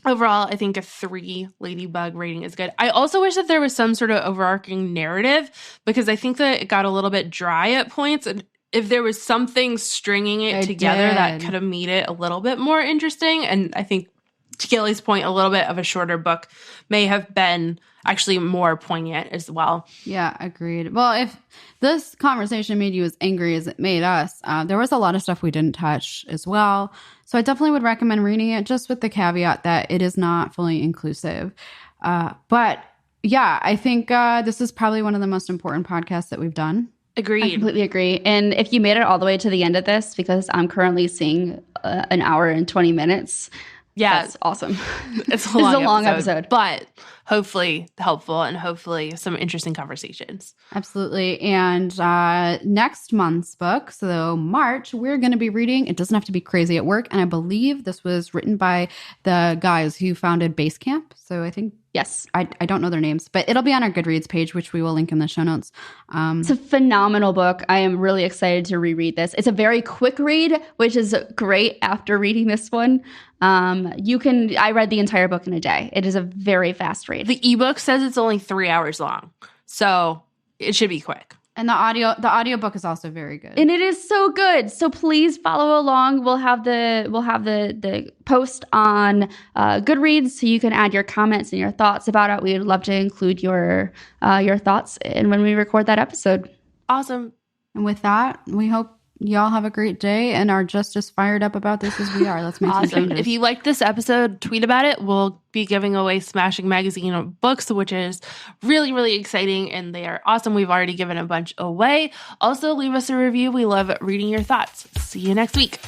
overall, I think a 3 Ladybug rating is good. I also wish that there was some sort of overarching narrative, because I think that it got a little bit dry at points, and if there was something stringing it together that could have made it a little bit more interesting. And I think, to Kelly's point, a little bit of a shorter book may have been actually more poignant as well.
Yeah, agreed. Well, if this conversation made you as angry as it made us, there was a lot of stuff we didn't touch as well. So I definitely would recommend reading it, just with the caveat that it is not fully inclusive. But Yeah, I think this is probably one of the most important podcasts that we've done.
Agreed.
I completely agree. And if you made it all the way to the end of this, because I'm currently seeing an hour and 20 minutes, that's awesome.
It's a long episode, but hopefully helpful and hopefully some interesting conversations.
Absolutely. And next month's book, so March, we're going to be reading It Doesn't Have to Be Crazy at Work. And I believe this was written by the guys who founded Basecamp. So I think, yes, I don't know their names, but it'll be on our Goodreads page, which we will link in the show notes.
It's a phenomenal book. I am really excited to reread this. It's a very quick read, which is great after reading this one. I read the entire book in a day. It is a very fast read.
The ebook says it's only 3 hours long, so it should be quick.
And the audiobook is also very good.
And it is so good. So please follow along. We'll have the post on Goodreads, so you can add your comments and your thoughts about it. We would love to include your thoughts in when we record that episode.
Awesome.
And with that, we hope y'all have a great day and are just as fired up about this as we are. Let's make some changes.
If you liked this episode, tweet about it. We'll be giving away Smashing Magazine books, which is really, really exciting, and they are awesome. We've already given a bunch away. Also, leave us a review. We love reading your thoughts. See you next week.